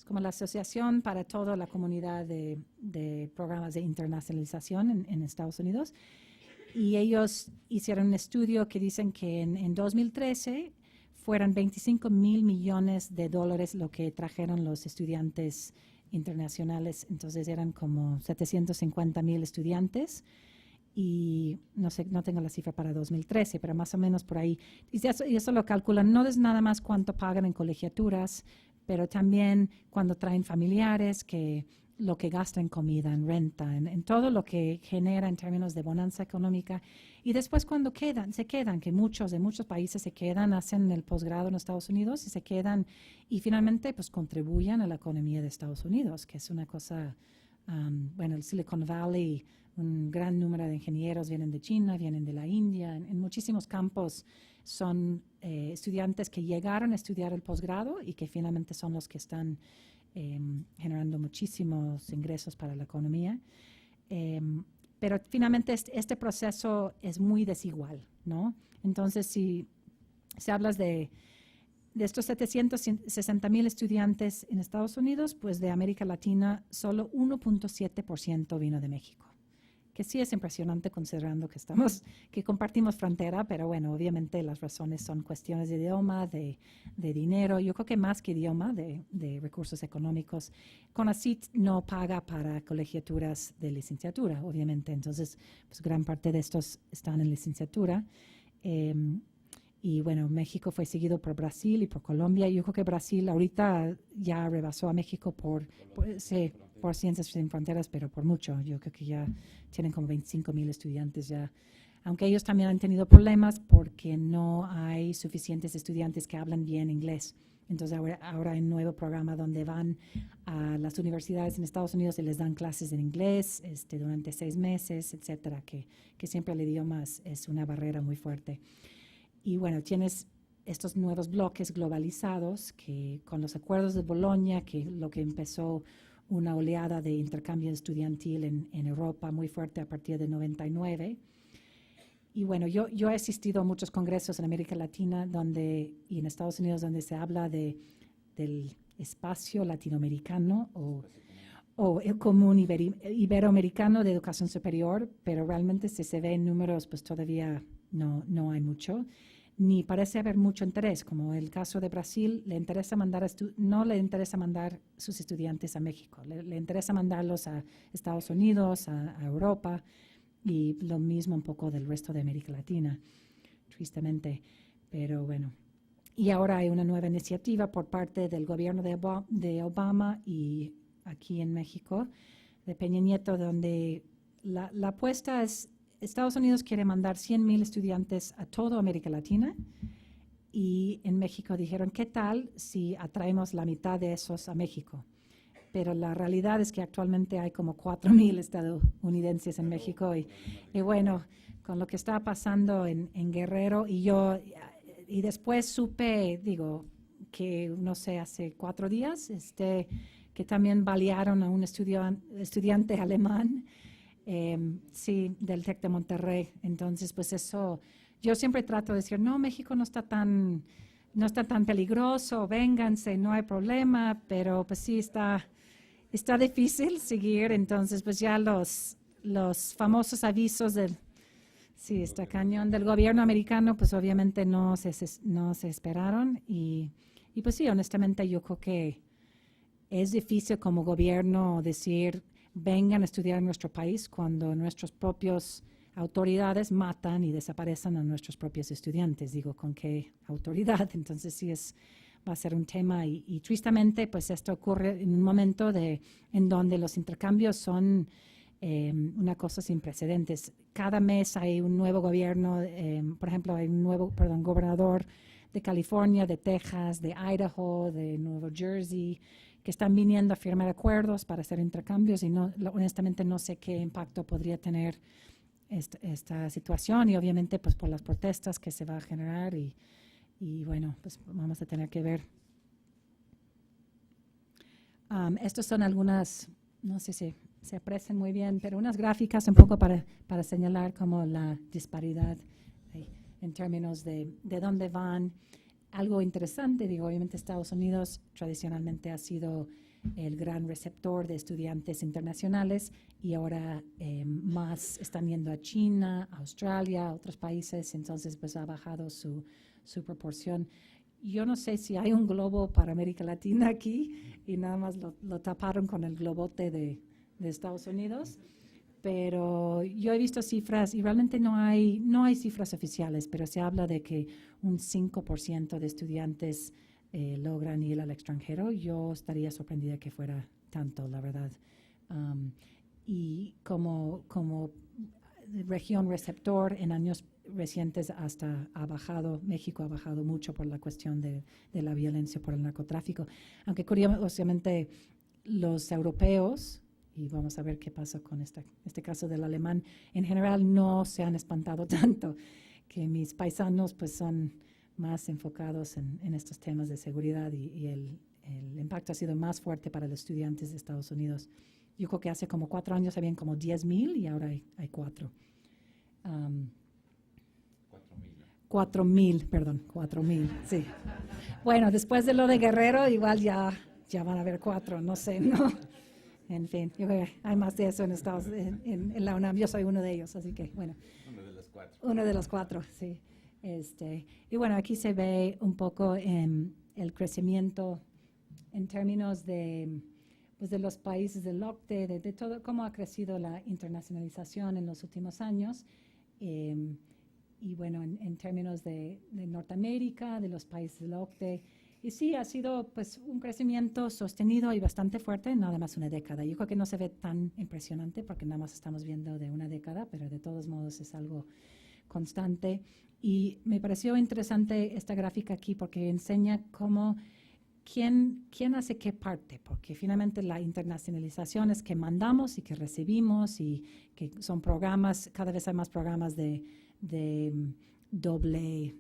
como la asociación para toda la comunidad de programas de internacionalización en Estados Unidos. Y ellos hicieron un estudio que dicen que en 2013 fueran $25 mil millones lo que trajeron los estudiantes internacionales. Entonces eran como 750,000 estudiantes. Y no sé, no tengo la cifra para 2013, pero más o menos por ahí. Y eso lo calculan, no es nada más cuánto pagan en colegiaturas, pero también cuando traen familiares, que lo que gastan en comida, en renta, en todo lo que genera en términos de bonanza económica. Y después cuando se quedan, que muchos de muchos países se quedan, hacen el posgrado en Estados Unidos y se quedan y finalmente pues contribuyen a la economía de Estados Unidos, que es una cosa, bueno, el Silicon Valley, un gran número de ingenieros vienen de China, vienen de la India, en muchísimos campos son estudiantes que llegaron a estudiar el posgrado y que finalmente son los que están generando muchísimos ingresos para la economía. Pero finalmente este proceso es muy desigual, ¿no? Entonces, si hablas de estos 760,000 estudiantes en Estados Unidos, pues de América Latina, solo 1.7% vino de México, que sí es impresionante considerando que compartimos frontera, pero bueno, obviamente las razones son cuestiones de idioma, de dinero, yo creo que más que idioma, de recursos económicos. CONACYT no paga para colegiaturas de licenciatura, obviamente, entonces pues gran parte de estos están en licenciatura. Y bueno, México fue seguido por Brasil y por Colombia. Yo creo que Brasil ahorita ya rebasó a México por Ciencias Sin Fronteras, pero por mucho. Yo creo que ya tienen como 25,000 estudiantes ya. Aunque ellos también han tenido problemas porque no hay suficientes estudiantes que hablan bien inglés. Entonces ahora hay un nuevo programa donde van a las universidades en Estados Unidos y les dan clases en inglés durante 6 meses, etcétera, que siempre el idioma es una barrera muy fuerte. Y bueno, tienes estos nuevos bloques globalizados que con los acuerdos de Bolonia, que lo que empezó una oleada de intercambio estudiantil en Europa muy fuerte a partir de 99. Y bueno, yo he asistido a muchos congresos en América Latina y en Estados Unidos donde se habla del espacio latinoamericano o el común iberoamericano de educación superior, pero realmente si se ve en números, pues todavía no hay mucho, ni parece haber mucho interés, como el caso de Brasil, no le interesa mandar sus estudiantes a México, le interesa mandarlos a Estados Unidos, a Europa, y lo mismo un poco del resto de América Latina, tristemente, pero bueno. Y ahora hay una nueva iniciativa por parte del gobierno de Obama y aquí en México, de Peña Nieto, donde la apuesta es Estados Unidos quiere mandar 100,000 estudiantes a toda América Latina y en México dijeron, ¿qué tal si atraemos la mitad de esos a México? pero la realidad es que actualmente hay como 4,000 estadounidenses en México y bueno, con lo que está pasando en Guerrero y después supe, digo, que no sé, hace 4 días, que también balearon a un estudiante alemán, sí, del TEC de Monterrey. Entonces, pues eso, yo siempre trato de decir, no, México no está tan peligroso, vénganse, no hay problema, pero pues sí está difícil seguir. Entonces, pues ya los famosos avisos está cañón del gobierno americano, pues obviamente no se esperaron y pues sí, honestamente yo creo que es difícil como gobierno decir vengan a estudiar en nuestro país cuando nuestros propios autoridades matan y desaparecen a nuestros propios estudiantes. Digo, ¿con qué autoridad? Entonces sí va a ser un tema y tristemente pues esto ocurre en un momento en donde los intercambios son una cosa sin precedentes. Cada mes hay un nuevo gobierno, por ejemplo, hay un nuevo, gobernador de California, de Texas, de Idaho, de Nueva Jersey, que están viniendo a firmar acuerdos para hacer intercambios y honestamente no sé qué impacto podría tener esta situación y obviamente pues por las protestas que se va a generar y bueno, pues vamos a tener que ver. Estos son algunas, no sé si se aprecian muy bien, pero unas gráficas un poco para señalar como la disparidad en términos de dónde van. Algo interesante, digo, obviamente Estados Unidos tradicionalmente ha sido el gran receptor de estudiantes internacionales y ahora más están yendo a China, a Australia, a otros países, entonces pues ha bajado su proporción. Yo no sé si hay un globo para América Latina aquí y nada más lo taparon con el globote de Estados Unidos, pero yo he visto cifras y realmente no hay cifras oficiales, pero se habla de que un 5% de estudiantes logran ir al extranjero. Yo estaría sorprendida que fuera tanto, la verdad. Y como región receptor en años recientes México ha bajado mucho por la cuestión de la violencia por el narcotráfico, aunque curiosamente los europeos, y vamos a ver qué pasa con este caso del alemán, en general no se han espantado tanto, que mis paisanos pues son más enfocados en estos temas de seguridad y el impacto ha sido más fuerte para los estudiantes de Estados Unidos. Yo creo que hace como 4 años habían como 10,000 y ahora hay 4. 4,000, sí. Bueno, después de lo de Guerrero, igual ya van a haber 4, no sé, ¿no? En fin, yo creo que hay más de eso en la UNAM. Yo soy uno de ellos, así que, bueno. Uno de los 4, sí. Y bueno, aquí se ve un poco el crecimiento en términos de los países del OCDE, de todo, cómo ha crecido la internacionalización en los últimos años. Y bueno, en términos de Norteamérica, de los países del OCDE. Y sí, ha sido pues un crecimiento sostenido y bastante fuerte, nada más una década. Yo creo que no se ve tan impresionante porque nada más estamos viendo de una década, pero de todos modos es algo constante. Y me pareció interesante esta gráfica aquí porque enseña cómo quién hace qué parte, porque finalmente la internacionalización es que mandamos y que recibimos y que son programas, cada vez hay más programas de doble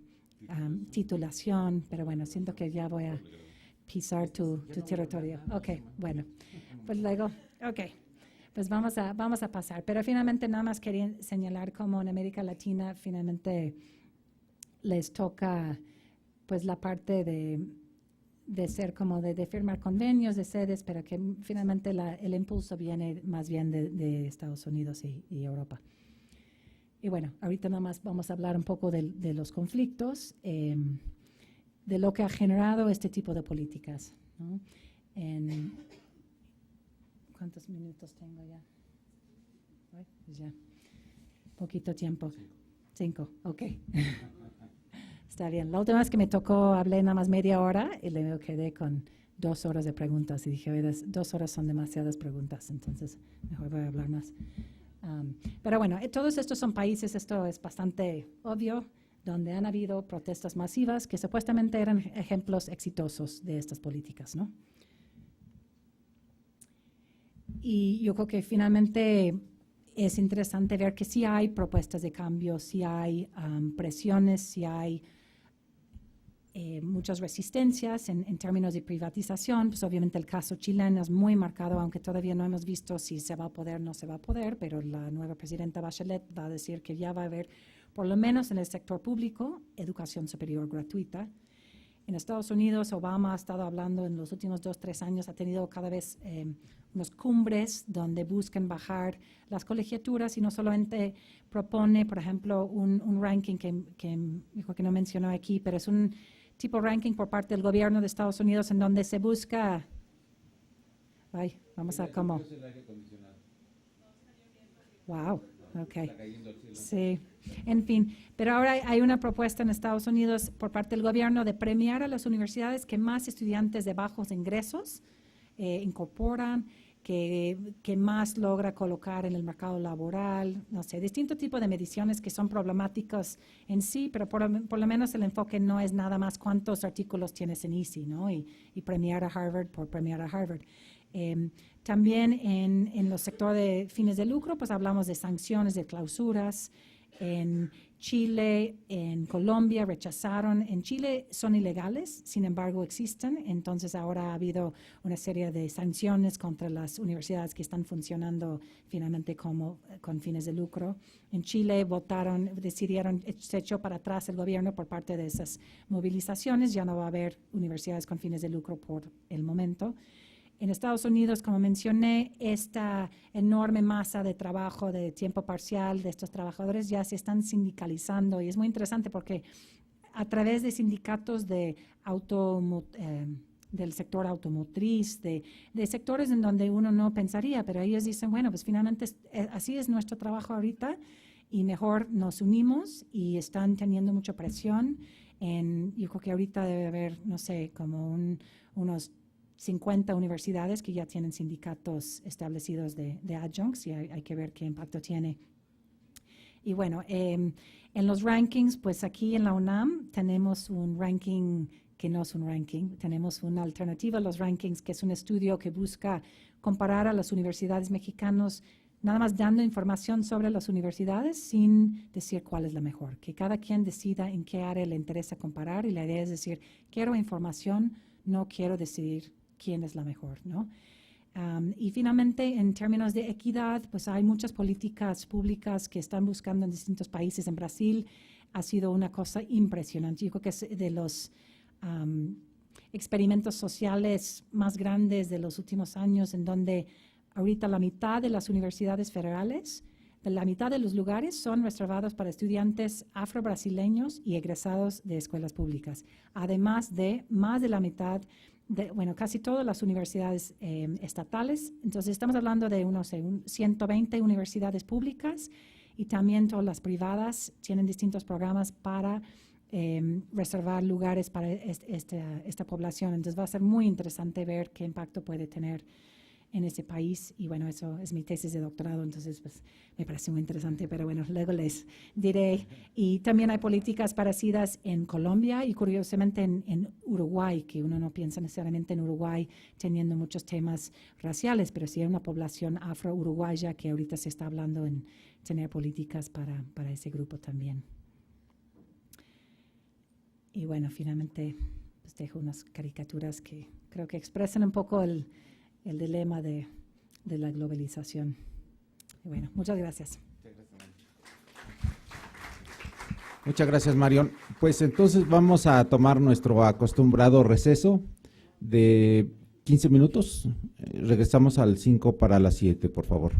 titulación, pero bueno, siento que ya voy a pisar tu territorio. Ok, bueno, pues luego, ok, pues vamos a pasar. Pero finalmente nada más quería señalar cómo en América Latina finalmente les toca pues la parte de ser como de firmar convenios, de sedes, pero que finalmente el impulso viene más bien de Estados Unidos y Europa. Y bueno, ahorita nada más vamos a hablar un poco de los conflictos, de lo que ha generado este tipo de políticas, ¿no? ¿Cuántos minutos tengo ya? Pues ya, poquito tiempo. 5, ok. Está bien. La última vez que me tocó hablé nada más media hora y luego quedé con 2 horas de preguntas y dije, oye, 2 horas son demasiadas preguntas, entonces mejor voy a hablar más. Pero bueno, todos estos son países, esto es bastante obvio, donde han habido protestas masivas que supuestamente eran ejemplos exitosos de estas políticas, ¿no? Y yo creo que finalmente es interesante ver que sí hay propuestas de cambio, sí hay presiones, sí hay muchas resistencias en términos de privatización. Pues obviamente el caso chileno es muy marcado, aunque todavía no hemos visto si se va a poder o no se va a poder, pero la nueva presidenta Bachelet va a decir que ya va a haber, por lo menos en el sector público, educación superior gratuita. En Estados Unidos, Obama ha estado hablando en los últimos 2-3 años, ha tenido cada vez unos cumbres donde buscan bajar las colegiaturas y no solamente propone, por ejemplo, un ranking que dijo que no mencionó aquí, pero es un tipo ranking por parte del gobierno de Estados Unidos en donde se busca… Ay, vamos a cómo… Wow, ok. Sí, en fin, pero ahora hay una propuesta en Estados Unidos por parte del gobierno de premiar a las universidades que más estudiantes de bajos ingresos incorporan, que más logra colocar en el mercado laboral, no sé, distintos tipos de mediciones que son problemáticas en sí, pero por lo menos el enfoque no es nada más cuántos artículos tienes en EASY, ¿no? Y premiar a Harvard por premiar a Harvard. También en los sectores de fines de lucro, pues hablamos de sanciones, de clausuras. En Chile, en Colombia rechazaron. En Chile son ilegales, sin embargo existen. Entonces ahora ha habido una serie de sanciones contra las universidades que están funcionando finalmente con fines de lucro. En Chile decidieron, se echó para atrás el gobierno por parte de esas movilizaciones. Ya no va a haber universidades con fines de lucro por el momento. En Estados Unidos, como mencioné, esta enorme masa de trabajo de tiempo parcial de estos trabajadores ya se están sindicalizando y es muy interesante porque a través de sindicatos del sector automotriz, de sectores en donde uno no pensaría, pero ellos dicen, bueno, pues finalmente así es nuestro trabajo ahorita y mejor nos unimos y están teniendo mucha presión. Yo creo que ahorita debe haber, no sé, como unos 50 universidades que ya tienen sindicatos establecidos de adjuncts y hay que ver qué impacto tiene. Y bueno, en los rankings, pues aquí en la UNAM tenemos un ranking que no es un ranking, tenemos una alternativa a los rankings, que es un estudio que busca comparar a las universidades mexicanas, nada más dando información sobre las universidades sin decir cuál es la mejor, que cada quien decida en qué área le interesa comparar y la idea es decir, quiero información, no quiero decidir quién es la mejor, ¿no? Y finalmente, en términos de equidad, pues hay muchas políticas públicas que están buscando en distintos países. En Brasil ha sido una cosa impresionante. Yo creo que es de los experimentos sociales más grandes de los últimos años, en donde ahorita la mitad de las universidades federales, la mitad de los lugares son reservados para estudiantes afro-brasileños y egresados de escuelas públicas, además de más de la mitad casi todas las universidades estatales. Entonces estamos hablando de unos 120 universidades públicas y también todas las privadas tienen distintos programas para reservar lugares para esta población. Entonces va a ser muy interesante ver qué impacto puede tener en ese país y bueno, eso es mi tesis de doctorado, entonces pues me parece muy interesante, pero bueno, luego les diré. Y también hay políticas parecidas en Colombia y curiosamente en Uruguay, que uno no piensa necesariamente en Uruguay teniendo muchos temas raciales, pero sí hay una población afro-uruguaya que ahorita se está hablando en tener políticas para ese grupo también. Y bueno, finalmente pues dejo unas caricaturas que creo que expresan un poco el dilema de la globalización. Y bueno, muchas gracias. Muchas gracias, Marion. Pues entonces vamos a tomar nuestro acostumbrado receso de 15 minutos. Regresamos al 5 para las 7, por favor.